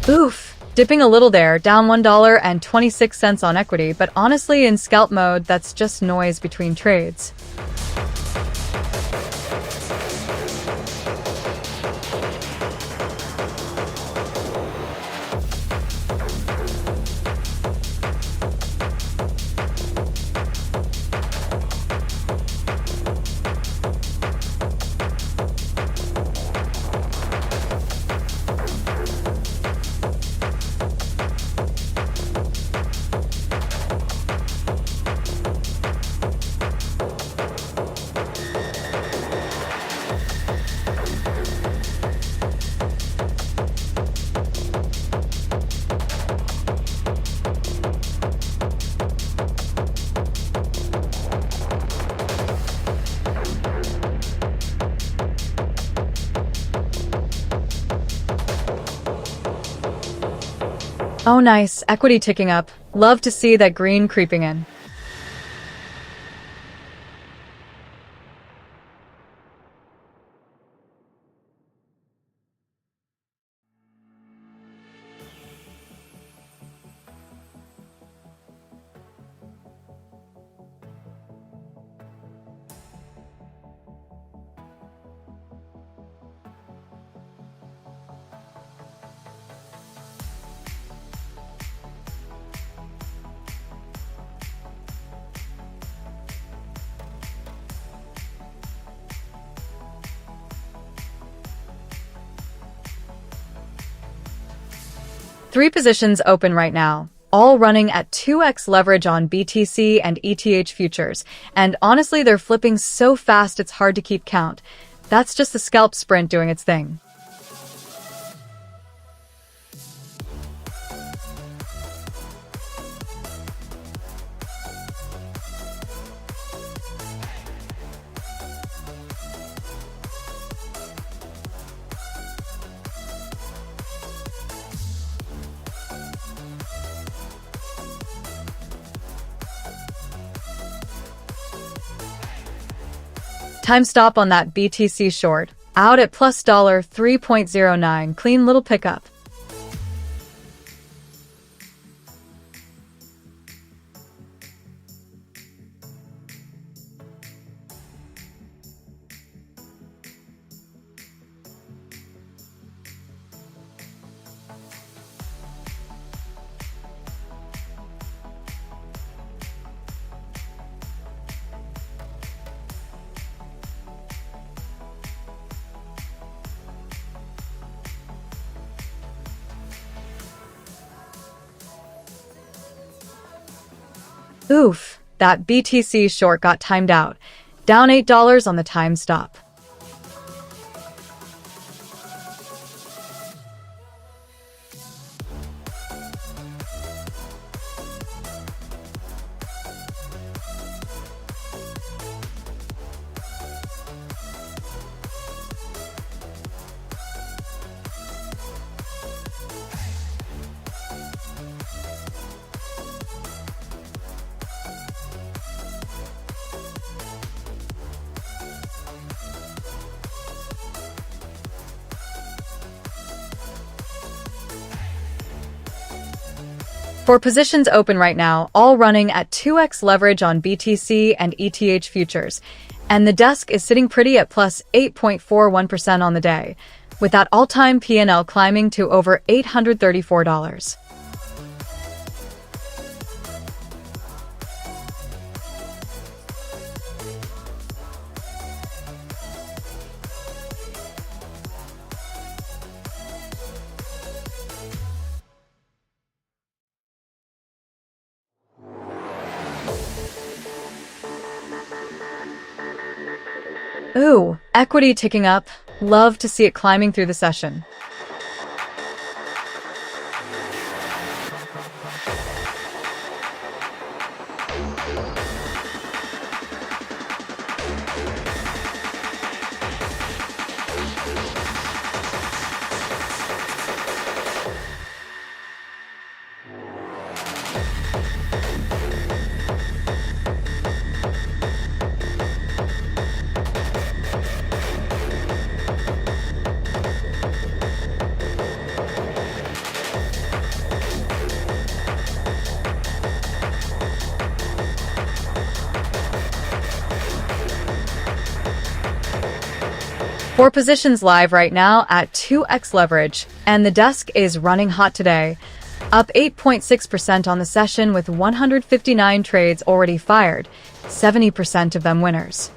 Oof, dipping a little there, down $1.26 on equity, but honestly, in scalp mode, that's just noise between trades. Oh nice, equity ticking up. Love to see that green creeping in. Three positions open right now, all running at 2x leverage on BTC and ETH futures, and honestly they're flipping so fast it's hard to keep count. That's just the scalp sprint doing its thing. Time stop on that BTC short, out at plus $3.09, clean little pickup. Oof, that BTC short got timed out, down $8 on the time stop. For positions open right now, all running at 2x leverage on BTC and ETH futures, and the desk is sitting pretty at plus 8.41% on the day, with that all-time P&L climbing to over $834. Ooh, equity ticking up. Love to see it climbing through the session. 4 positions live right now at 2x leverage, and the desk is running hot today. Up 8.6% on the session with 159 trades already fired, 70% of them winners.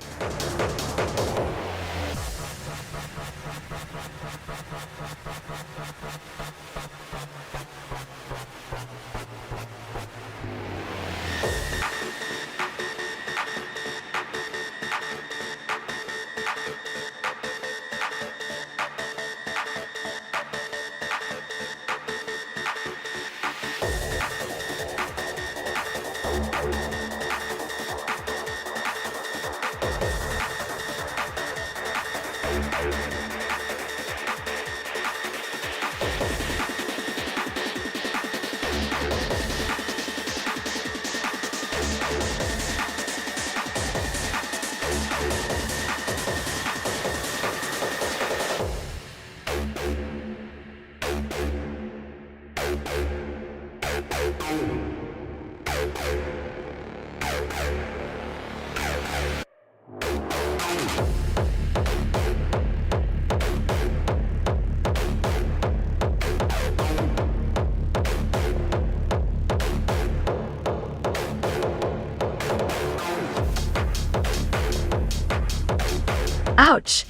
Ouch!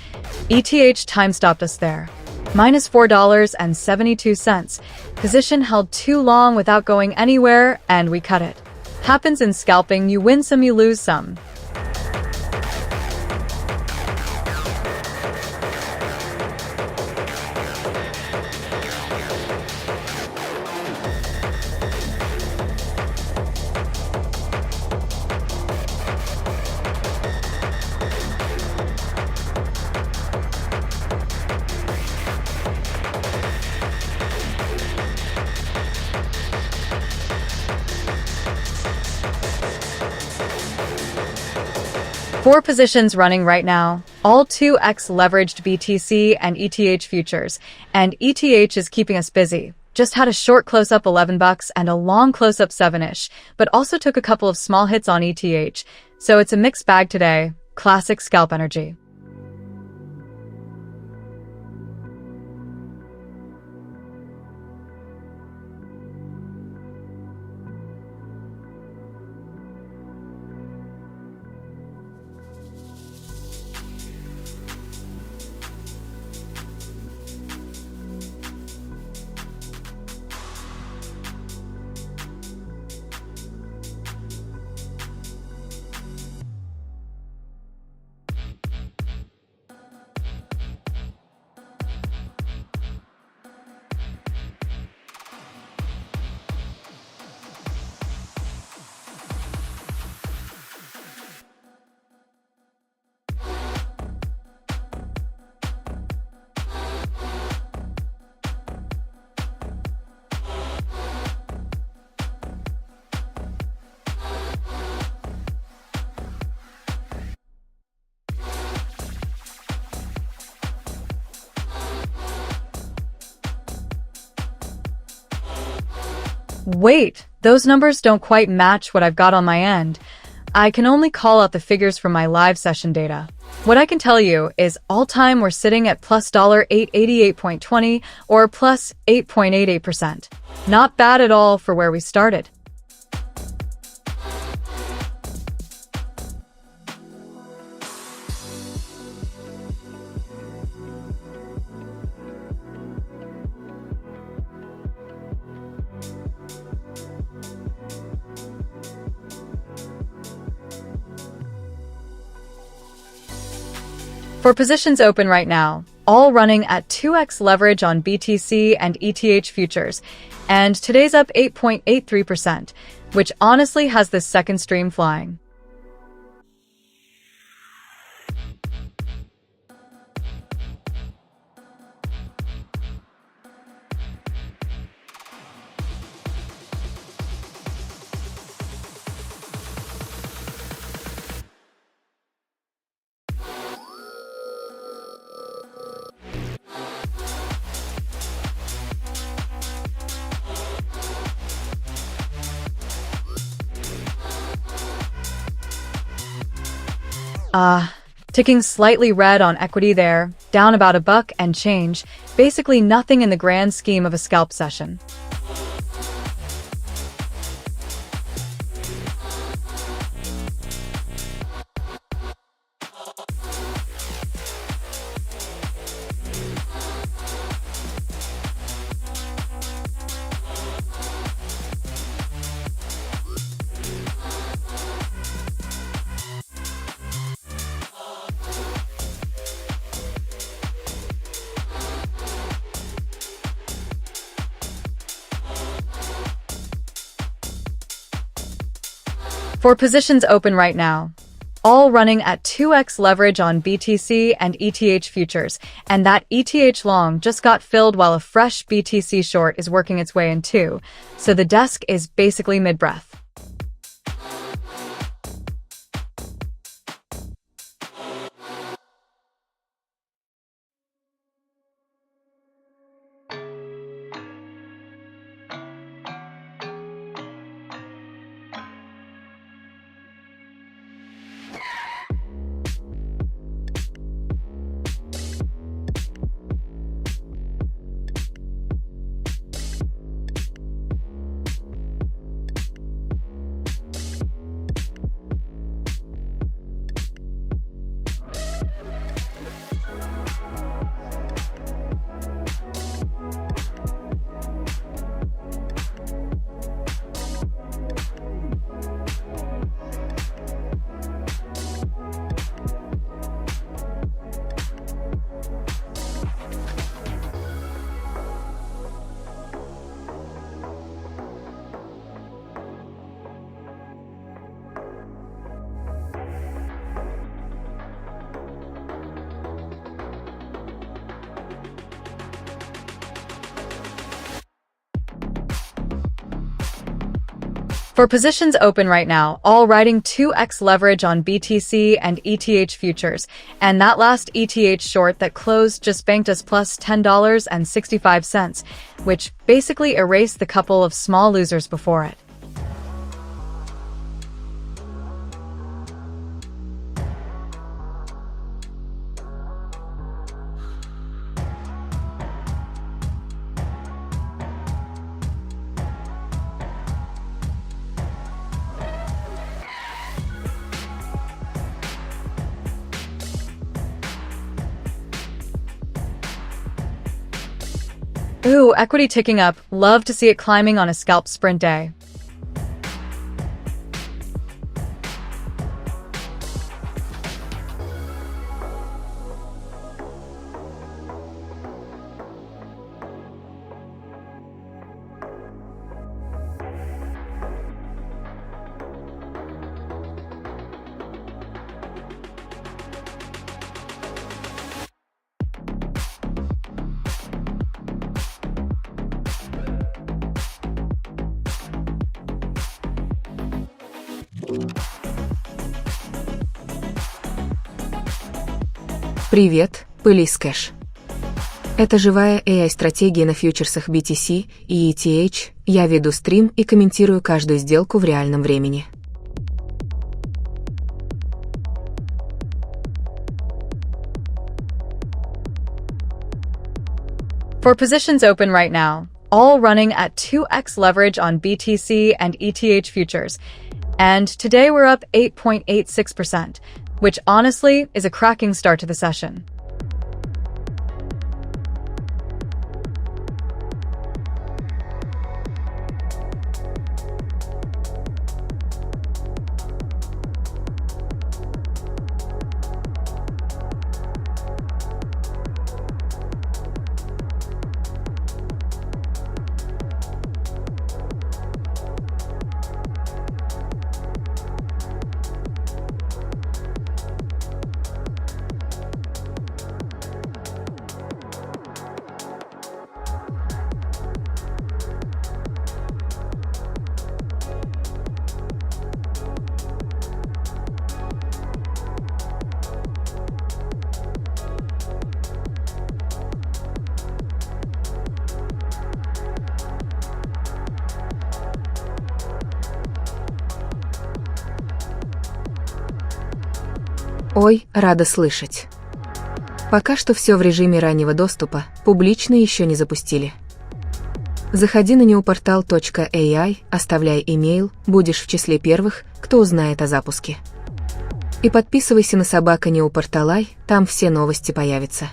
ETH time stopped us there. Minus $4.72. Position held too long without going anywhere, and we cut it. Happens in scalping, you win some, you lose some. Four positions running right now, all 2x leveraged BTC and ETH futures, and ETH is keeping us busy. Just had a short close-up $11 and a long close-up 7-ish, but also took a couple of small hits on ETH, so it's a mixed bag today. Classic scalp energy. Wait, those numbers don't quite match what I've got on my end. I can only call out the figures from my live session data. What I can tell you is all-time we're sitting at plus $888.20 or plus 8.88%. Not bad at all for where we started. For positions open right now, all running at 2x leverage on BTC and ETH futures, and today's up 8.83%, which honestly has this second stream flying. ticking slightly red on equity there, down about a buck and change, basically nothing in the grand scheme of a scalp session. For positions open right now, all running at 2x leverage on BTC and ETH futures, and that ETH long just got filled while a fresh BTC short is working its way in too, so the desk is basically mid-breath. For positions open right now, all riding 2x leverage on BTC and ETH futures, and that last ETH short that closed just banked us plus $10.65, which basically erased the couple of small losers before it. Ooh, equity ticking up. Love to see it climbing on a scalp sprint day. Привет, Police Cash. Это живая AI-стратегия на фьючерсах BTC и ETH. Я веду стрим и комментирую каждую сделку в реальном времени. For positions open right now, all running at 2x leverage on BTC and ETH futures, and today we're up 8.86%, which honestly is a cracking start to the session. Ой, рада слышать. Пока что все в режиме раннего доступа, публично еще не запустили. Заходи на neuportal.ai, оставляй имейл, будешь в числе первых, кто узнает о запуске. И подписывайся на neuportal.ai, там все новости появятся.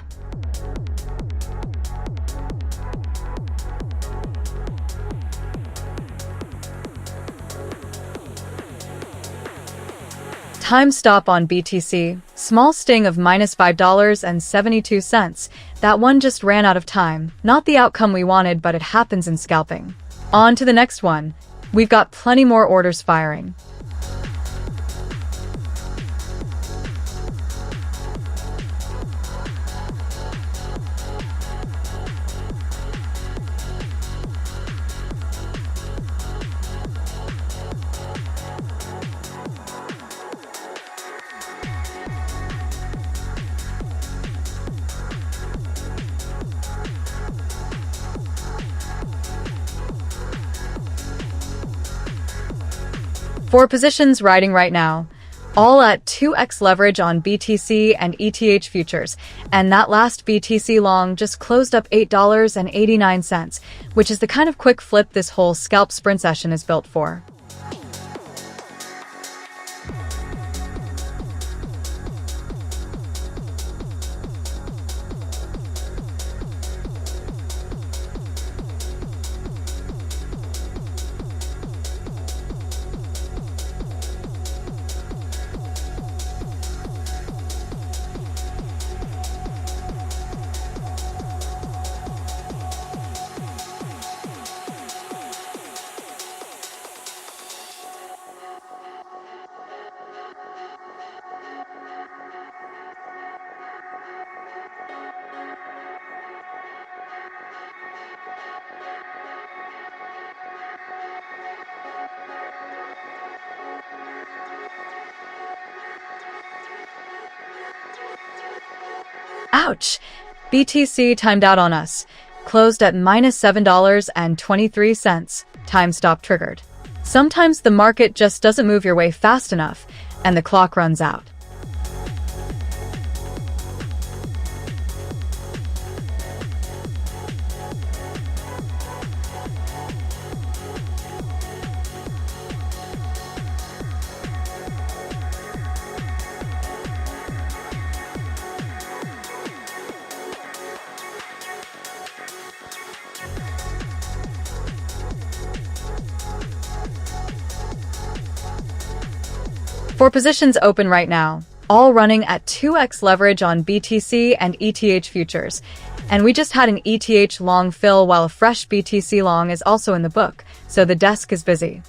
Time stop on BTC. Small sting of -$5.72. That one just ran out of time. Not the outcome we wanted, but it happens in scalping. On to the next one. We've got plenty more orders firing. Four positions riding right now, all at 2x leverage on BTC and ETH futures, and that last BTC long just closed up $8.89, which is the kind of quick flip this whole scalp sprint session is built for. Ouch! BTC timed out on us. Closed at -$7.23. Time stop triggered. Sometimes the market just doesn't move your way fast enough, and the clock runs out. Four positions open right now, all running at 2x leverage on BTC and ETH futures. And we just had an ETH long fill while a fresh BTC long is also in the book, so the desk is busy.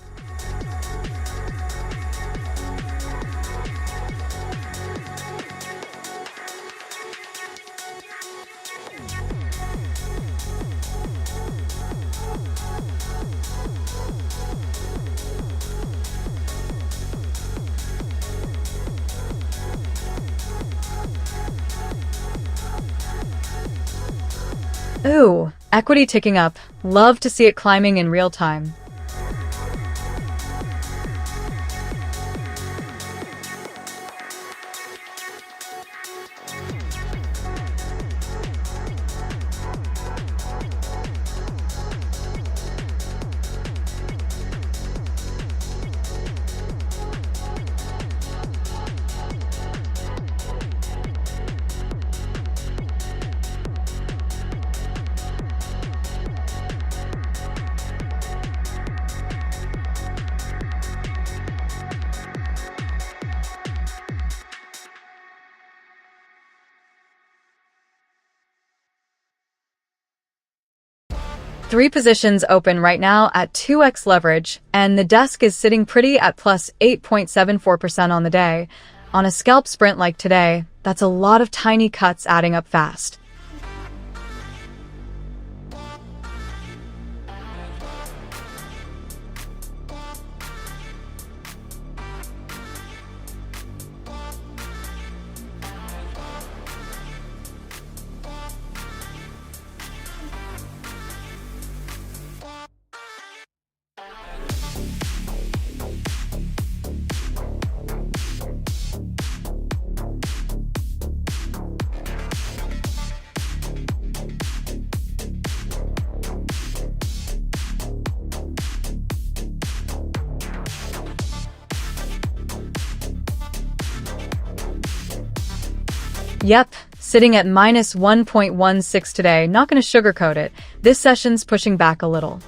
Ooh, equity ticking up. Love to see it climbing in real time. Three positions open right now at 2x leverage, and the desk is sitting pretty at plus 8.74% on the day. On a scalp sprint like today, that's a lot of tiny cuts adding up fast. Yep, sitting at minus 1.16 today, not gonna sugarcoat it. This session's pushing back a little.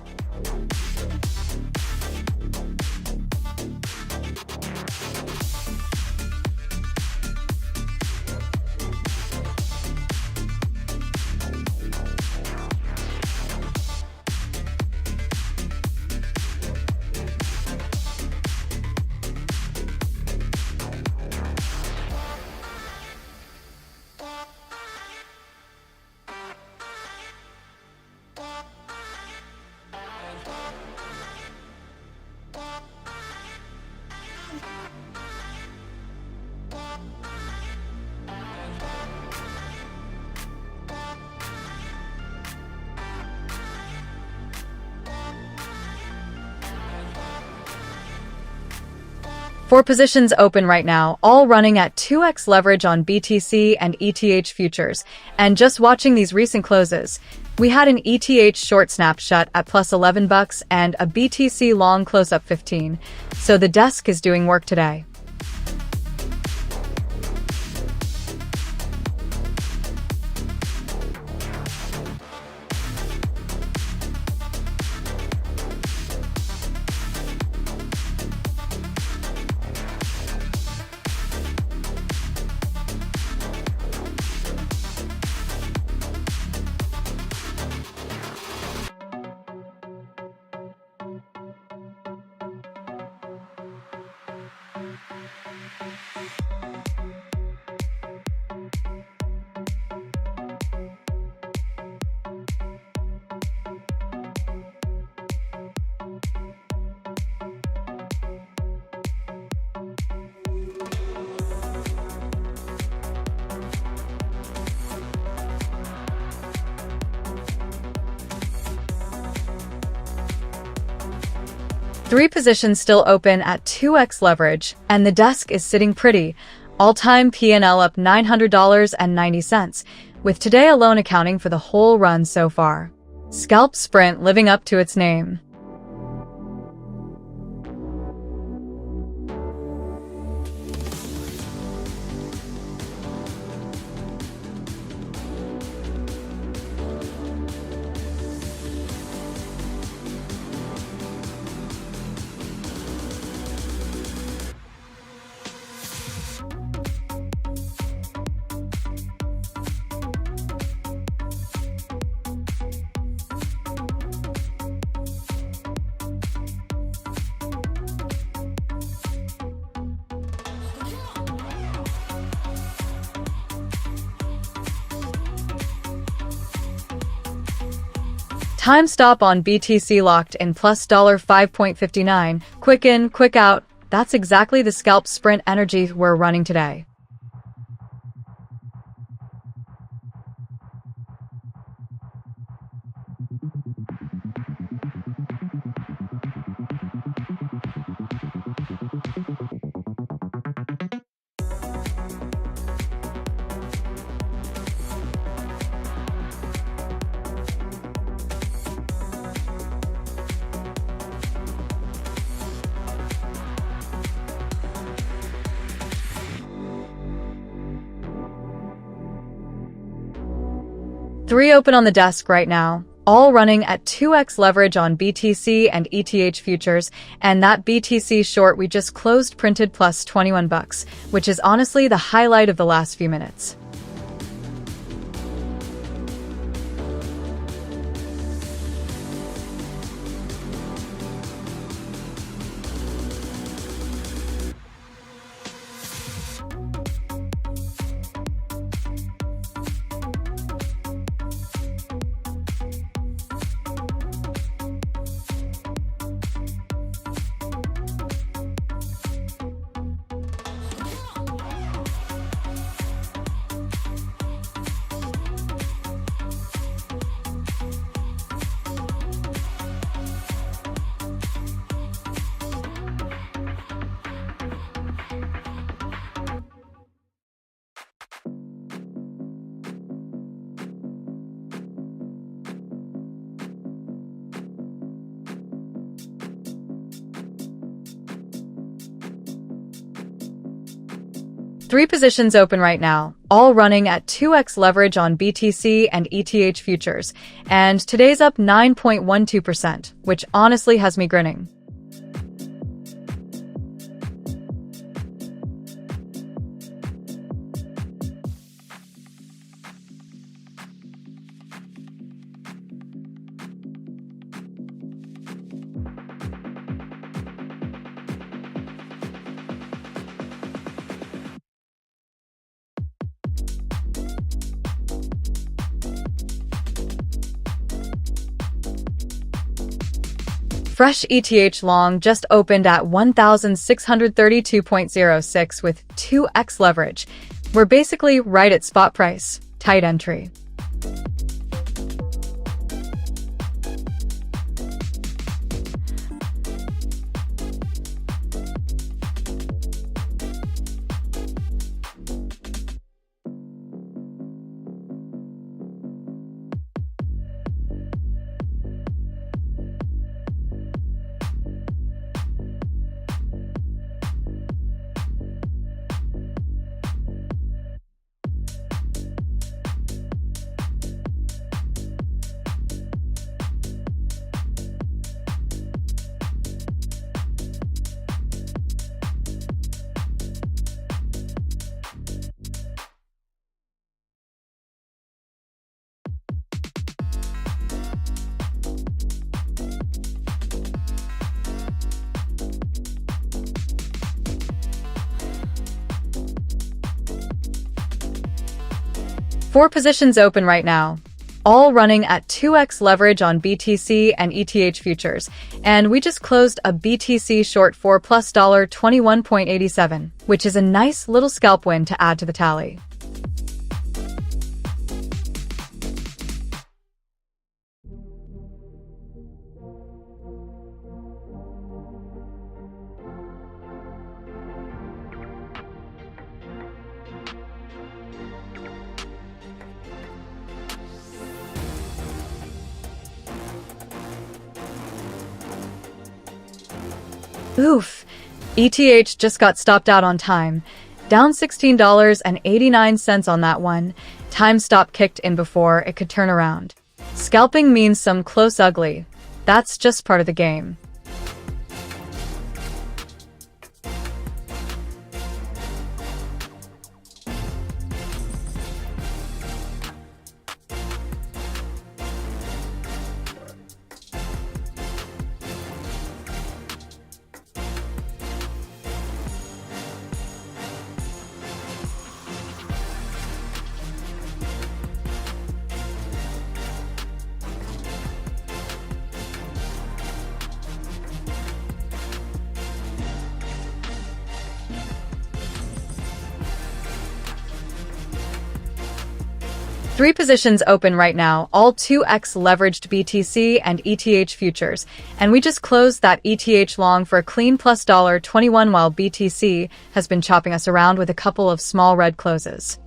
Four positions open right now, all running at 2x leverage on BTC and ETH futures. And just watching these recent closes, we had an ETH short snapshot at plus $11 and a BTC long close up 15. So the desk is doing work today. Three positions still open at 2x leverage, and the desk is sitting pretty. All-time P&L up $900.90, with today alone accounting for the whole run so far. Scalp Sprint living up to its name. Time stop on BTC locked in plus $5.59. Quick in, quick out. That's exactly the scalp sprint energy we're running today. Three open on the desk right now, all running at 2x leverage on BTC and ETH futures, and that BTC short we just closed printed plus $21, which is honestly the highlight of the last few minutes. Three positions open right now, all running at 2x leverage on BTC and ETH futures, and today's up 9.12%, which honestly has me grinning. Fresh ETH long just opened at 1,632.06 with 2x leverage. We're basically right at spot price. Tight entry. Four positions open right now, all running at 2x leverage on BTC and ETH futures, and we just closed a BTC short for plus $21.87, which is a nice little scalp win to add to the tally. Oof, ETH just got stopped out on time, down $16.89 on that one. Time stop kicked in before it could turn around. Scalping means some close ugly. That's just part of the game. Three positions open right now, all 2x leveraged BTC and ETH futures, and we just closed that ETH long for a clean plus $21 while BTC has been chopping us around with a couple of small red closes.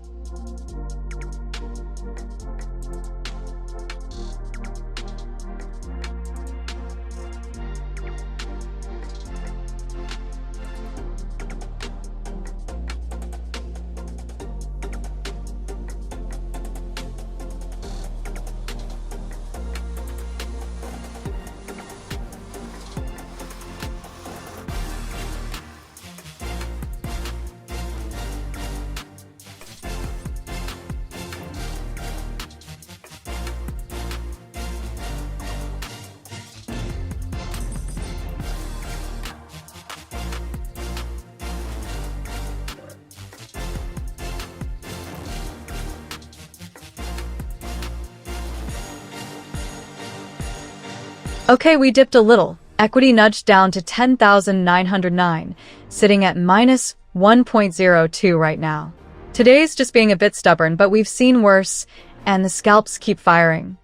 Okay, we dipped a little. Equity nudged down to 10,909, sitting at minus 1.02 right now. Today's just being a bit stubborn, but we've seen worse, and the scalps keep firing.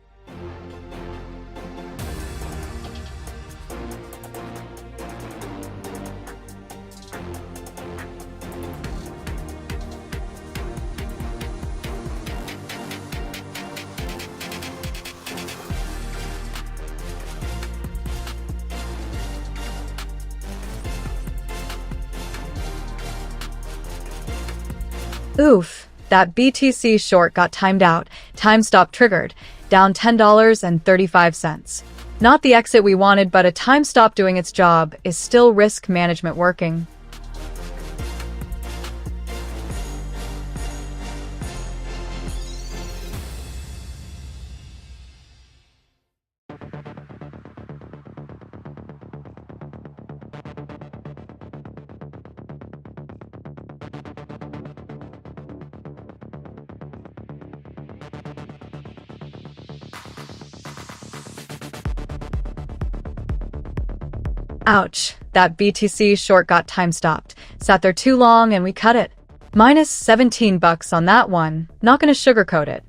Oof, that BTC short got timed out, time stop triggered, down $10.35. Not the exit we wanted, but a time stop doing its job is still risk management working. Ouch, that BTC short got time stopped. Sat there too long and we cut it. Minus 17 bucks on that one. Not gonna sugarcoat it.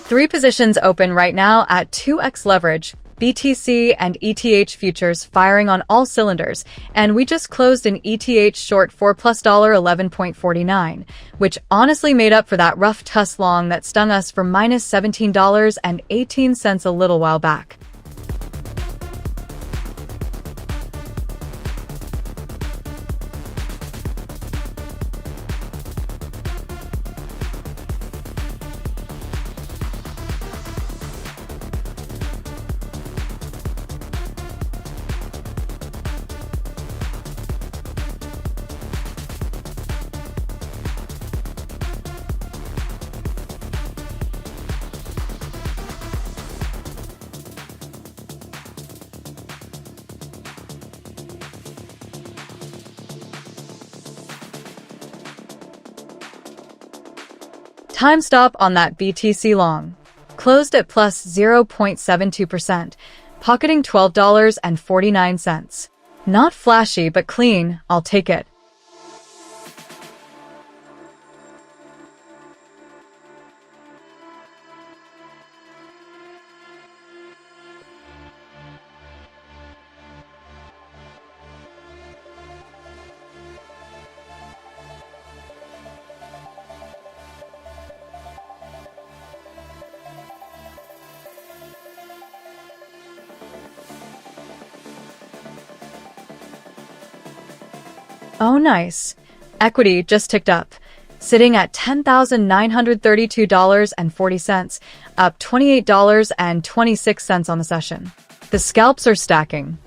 Three positions open right now at 2x leverage, BTC and ETH futures firing on all cylinders, and we just closed an ETH short for plus $11.49, which honestly made up for that rough tuss long that stung us for minus $17.18 a little while back. Time stop on that BTC long. Closed at plus 0.72%, pocketing $12.49. Not flashy, but clean. I'll take it. Oh, nice. Equity just ticked up, sitting at $10,932.40, up $28.26 on the session. The scalps are stacking.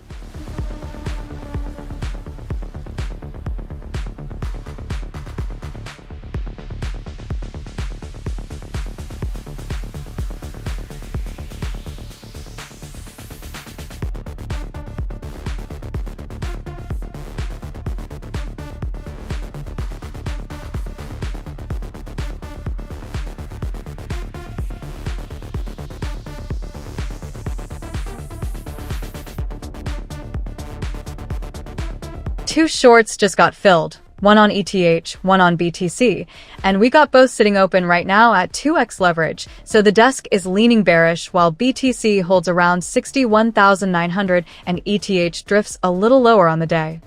Two shorts just got filled, one on ETH, one on BTC, and we got both sitting open right now at 2x leverage, so the desk is leaning bearish while BTC holds around 61,900 and ETH drifts a little lower on the day.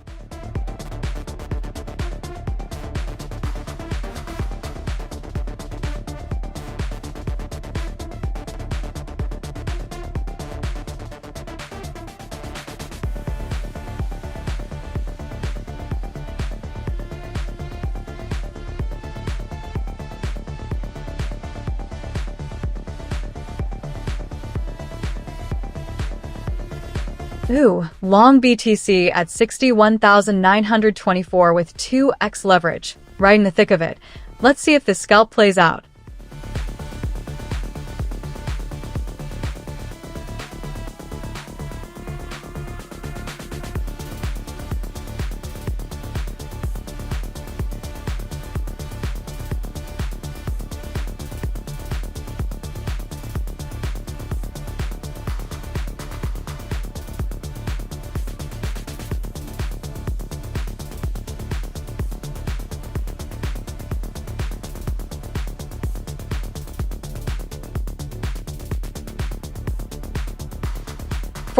Ooh, long BTC at 61,924 with 2x leverage, right in the thick of it. Let's see if this scalp plays out.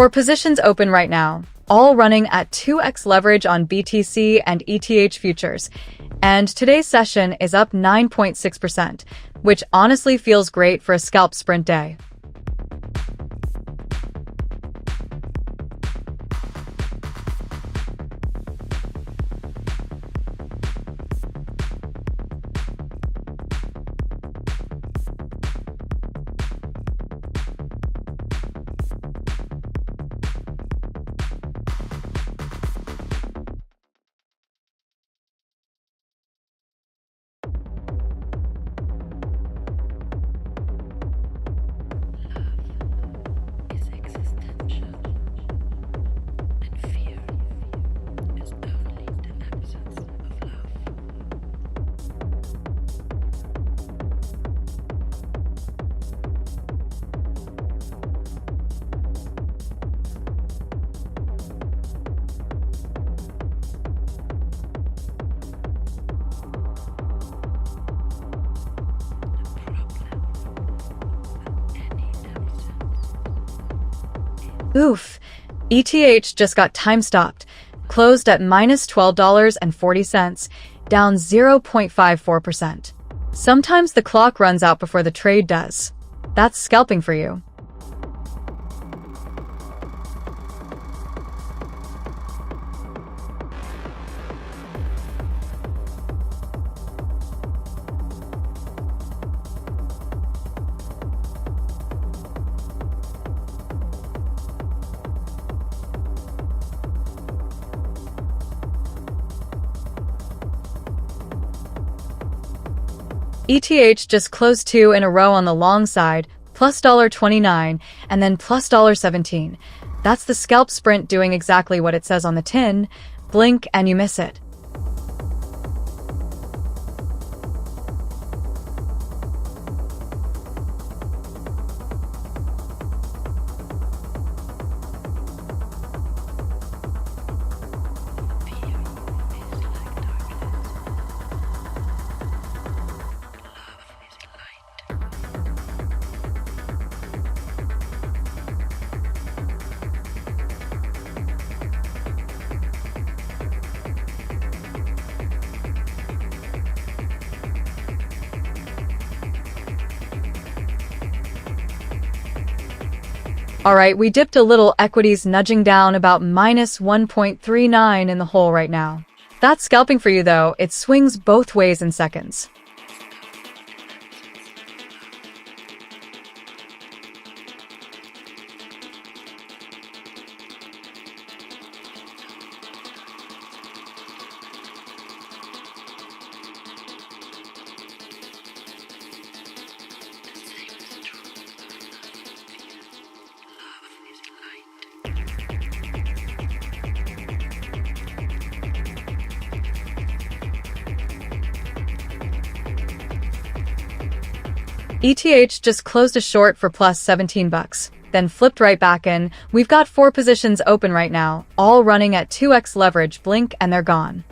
4 positions open right now, all running at 2x leverage on BTC and ETH futures. And today's session is up 9.6%, which honestly feels great for a scalp sprint day. Oof, ETH just got time stopped, closed at minus $12.40, down 0.54%. Sometimes the clock runs out before the trade does. That's scalping for you. ETH just closed 2 in a row on the long side, plus $29 and then plus $17. That's the scalp sprint doing exactly what it says on the tin. Blink and you miss it. Alright, we dipped a little, equities nudging down about minus 1.39 in the hole right now. That's scalping for you though, it swings both ways in seconds. ETH just closed a short for plus 17 bucks, then flipped right back in. We've got 4 positions open right now, all running at 2x leverage. Blink and they're gone.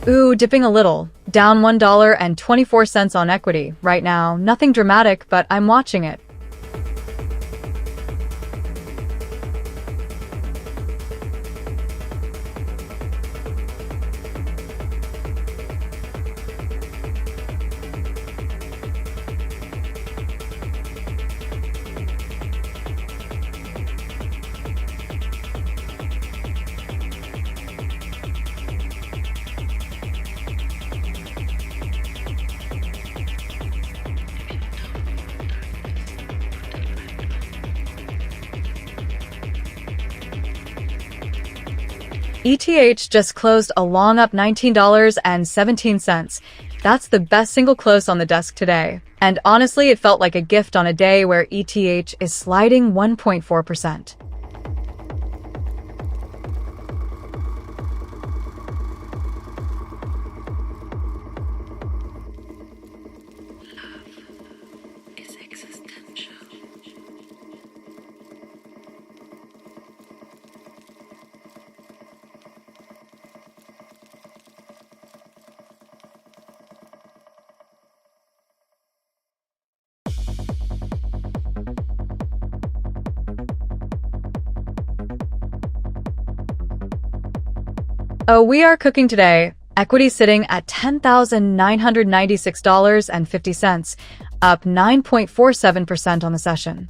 Ooh, dipping a little. Down $1.24 on equity right now. Nothing dramatic, but I'm watching it. ETH just closed a long up $19.17. That's the best single close on the desk today. And honestly, it felt like a gift on a day where ETH is sliding 1.4%. Oh, we are cooking today. Equity sitting at $10,996.50, up 9.47% on the session.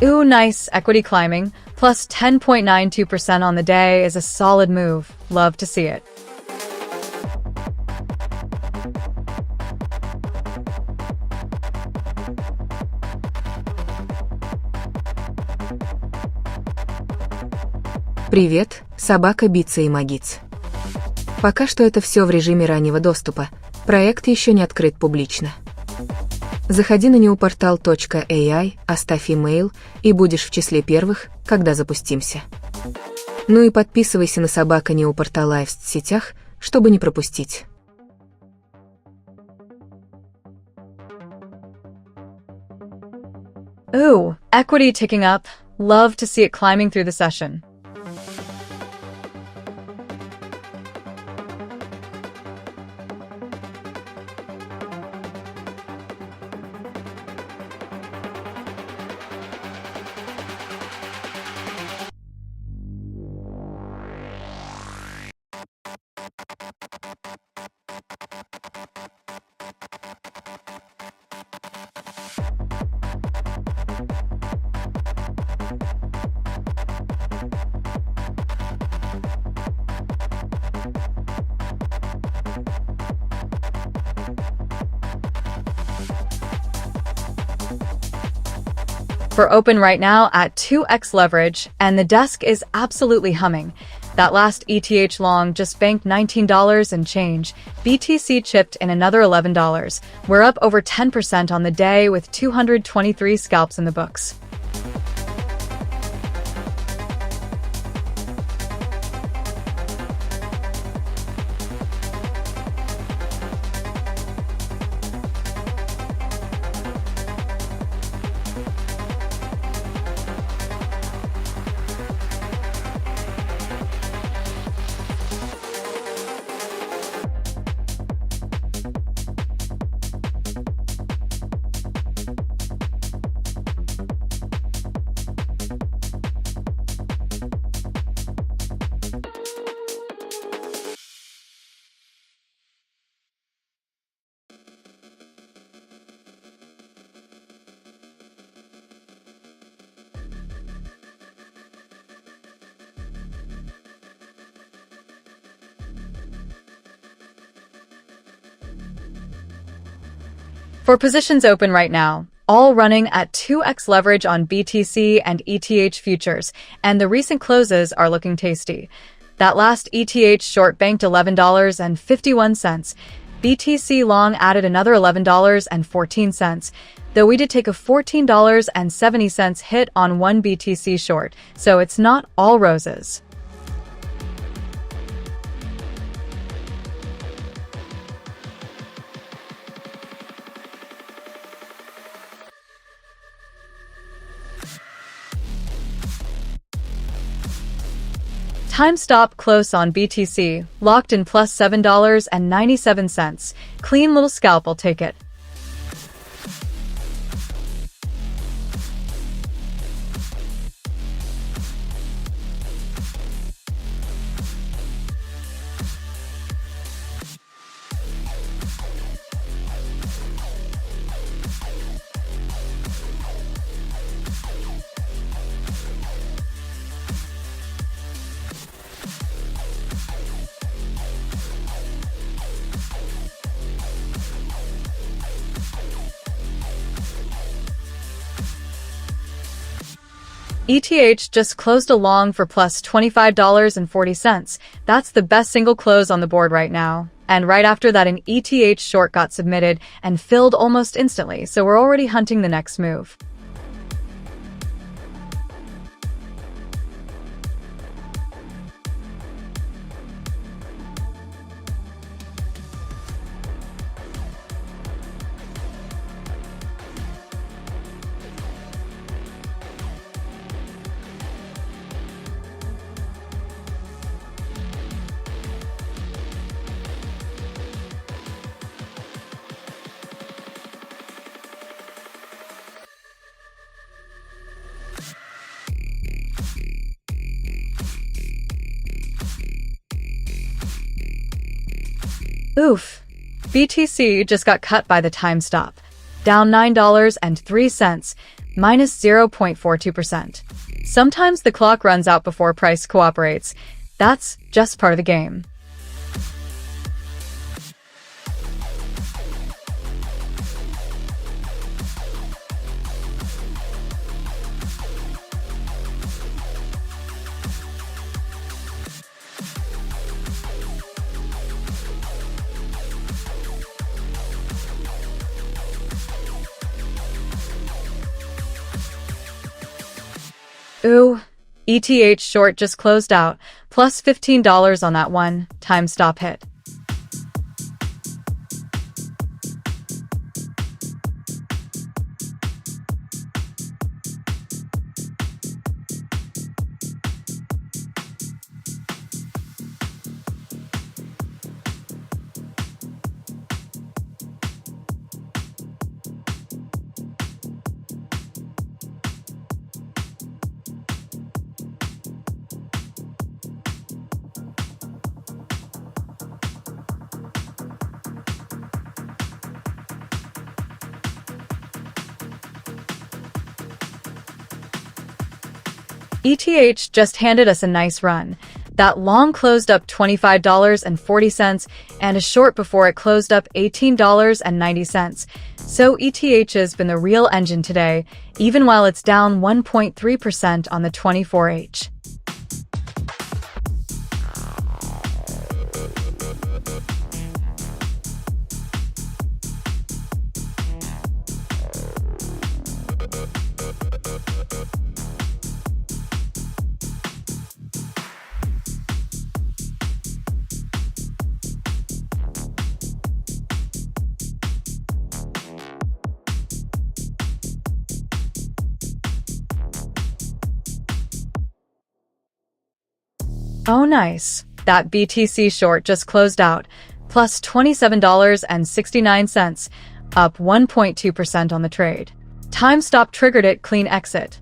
Ooh, nice equity climbing, plus 10.92% on the day is a solid move. Love to see it. Привет, собака Бица и Магиц. Пока что это все в режиме раннего доступа, проект еще не открыт публично. Заходи на neuportal.ai, оставь имейл и будешь в числе первых, когда запустимся. Ну и подписывайся на собака neuportal.ai в сетях, чтобы не пропустить. Ooh, equity ticking up. Love to see it climbing through the session. For open right now at 2x leverage, and the desk is absolutely humming. That last ETH long just banked $19 and change. BTC chipped in another $11. We're up over 10% on the day with 223 scalps in the books. For positions open right now, all running at 2x leverage on BTC and ETH futures, and the recent closes are looking tasty. That last ETH short banked $11.51. BTC long added another $11.14, though we did take a $14.70 hit on one BTC short, so it's not all roses. Time stop close on BTC, locked in plus $7.97. Clean little scalp, I'll take it. ETH just closed along for plus $25.40. That's the best single close on the board right now. And right after that, an ETH short got submitted and filled almost instantly, so we're already hunting the next move. Oof. BTC just got cut by the time stop, down $9.03, minus 0.42%. Sometimes the clock runs out before price cooperates. That's just part of the game. Ooh, ETH short just closed out, plus $15 on that one time stop hit. ETH just handed us a nice run. That long closed up $25.40 and a short before it closed up $18.90. So ETH has been the real engine today, even while it's down 1.3% on the 24H. Oh nice. That BTC short just closed out, plus $27.69, up 1.2% on the trade. Time stop triggered it, clean exit.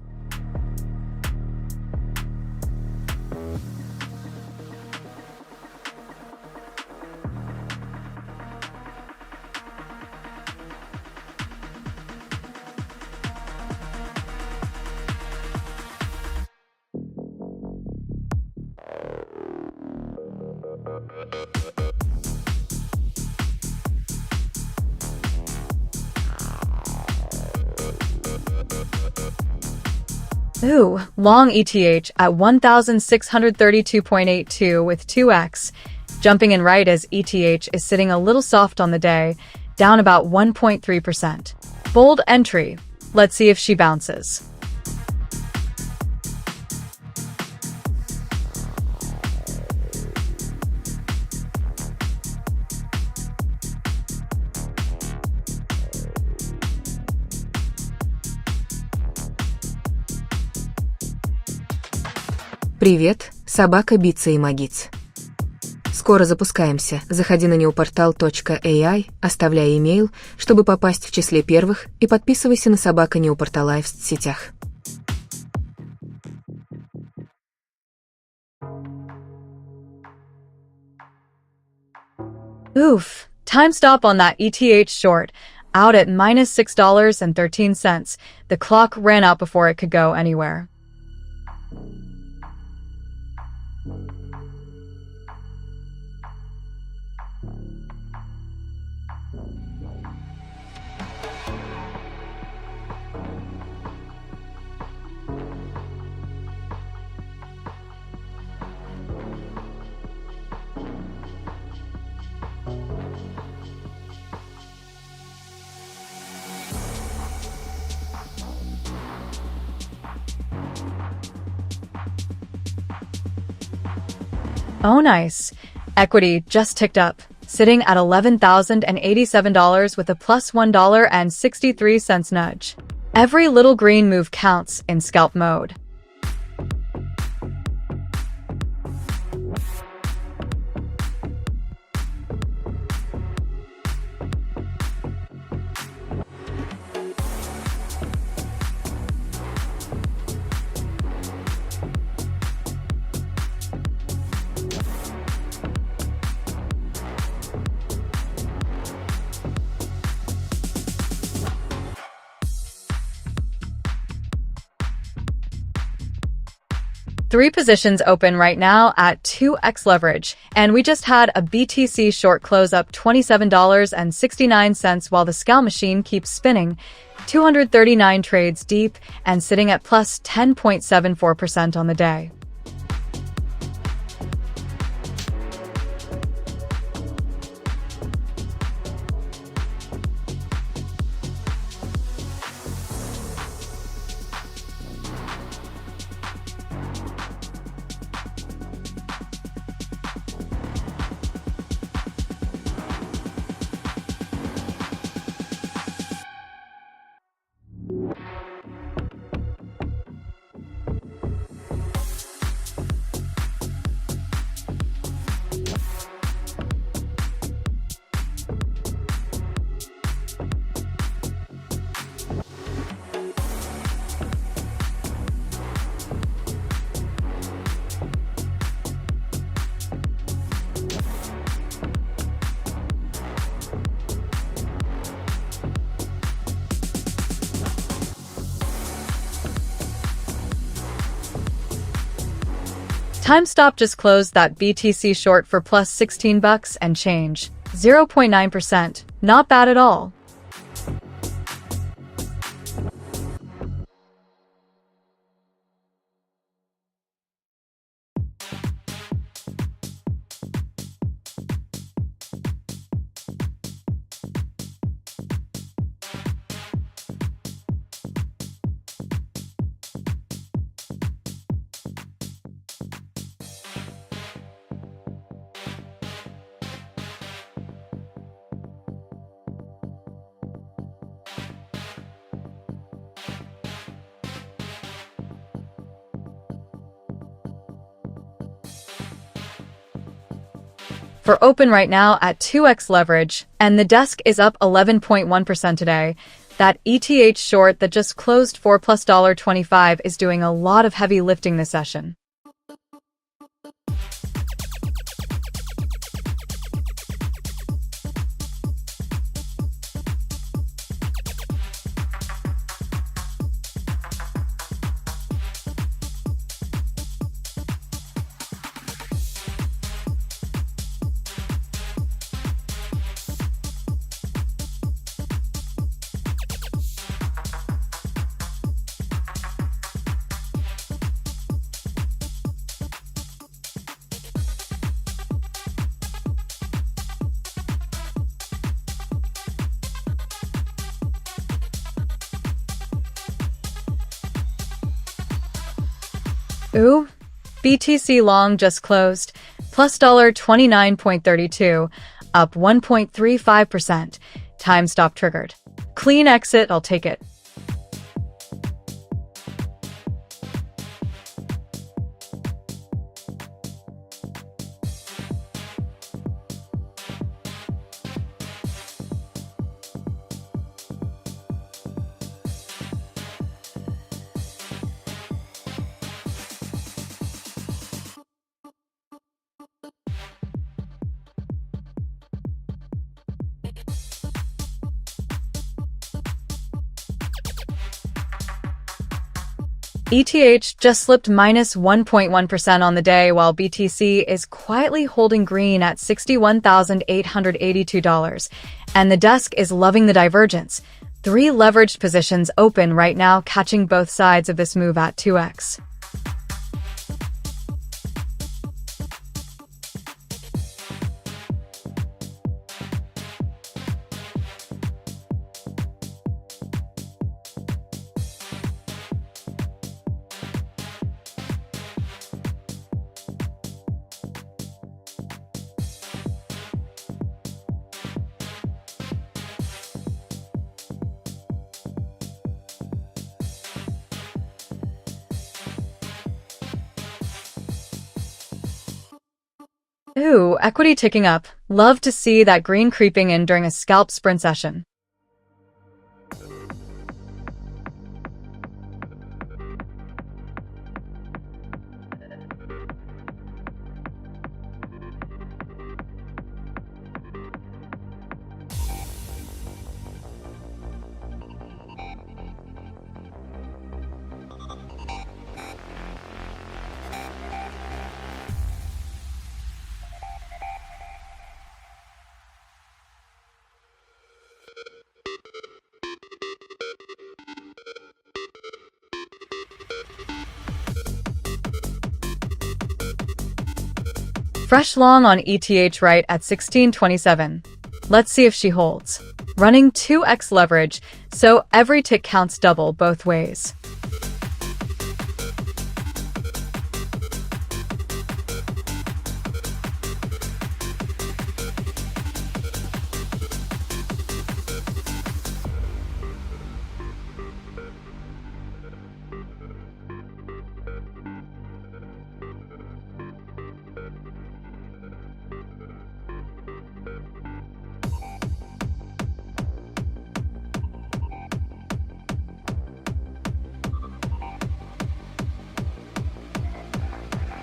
Ooh, long ETH at 1,632.82 with 2x, jumping in right as ETH is sitting a little soft on the day, down about 1.3%. Bold entry. Let's see if she bounces. Привет, собака Бица и Магиц. Скоро запускаемся. Заходи на neuportal.ai, оставляй имейл, чтобы попасть в числе первых, и подписывайся на собака neuportal.ai в соцсетях. Oof. Time stop on that ETH short, out at minus $6.13. The clock ran out before it could go anywhere. Oh, nice. Equity just ticked up, sitting at $11,087 with a plus $1.63 nudge. Every little green move counts in scalp mode. Three positions open right now at 2x leverage, and we just had a BTC short close up $27.69 while the scalp machine keeps spinning, 239 trades deep and sitting at plus 10.74% on the day. TimeStop just closed that BTC short for plus 16 bucks and change, 0.9%. Not bad at all. For open right now at 2x leverage, and the desk is up 11.1% today. That ETH short that just closed for plus $25 is doing a lot of heavy lifting this session. Ooh, BTC long just closed, plus $29.32, up 1.35%. Time stop triggered. Clean exit, I'll take it. ETH just slipped minus 1.1% on the day, while BTC is quietly holding green at $61,882. And the desk is loving the divergence. 3 leveraged positions open right now, catching both sides of this move at 2x. Ooh, equity ticking up. Love to see that green creeping in during a scalp sprint session. Fresh long on ETH right at 1627. Let's see if she holds. Running 2x leverage, so every tick counts double both ways.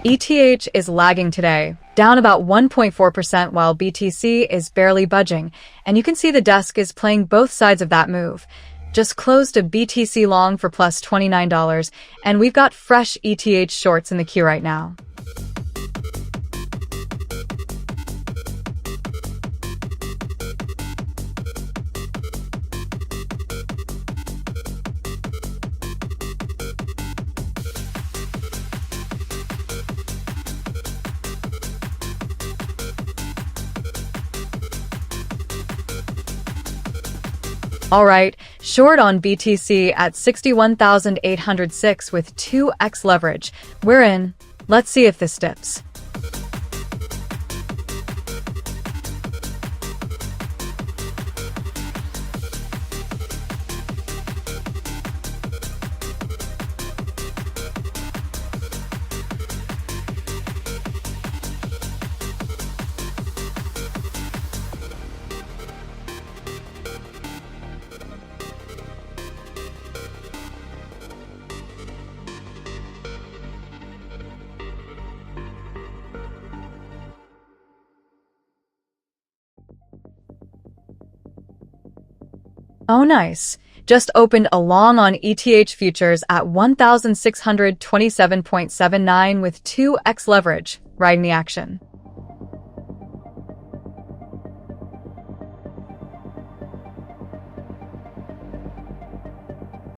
ETH is lagging today, down about 1.4% while BTC is barely budging, and you can see the desk is playing both sides of that move. Just closed a BTC long for plus $29, and we've got fresh ETH shorts in the queue right now. Alright, short on BTC at 61,806 with 2x leverage. We're in. Let's see if this dips. Oh, nice. Just opened a long on ETH futures at 1,627.79 with 2x leverage, riding the action.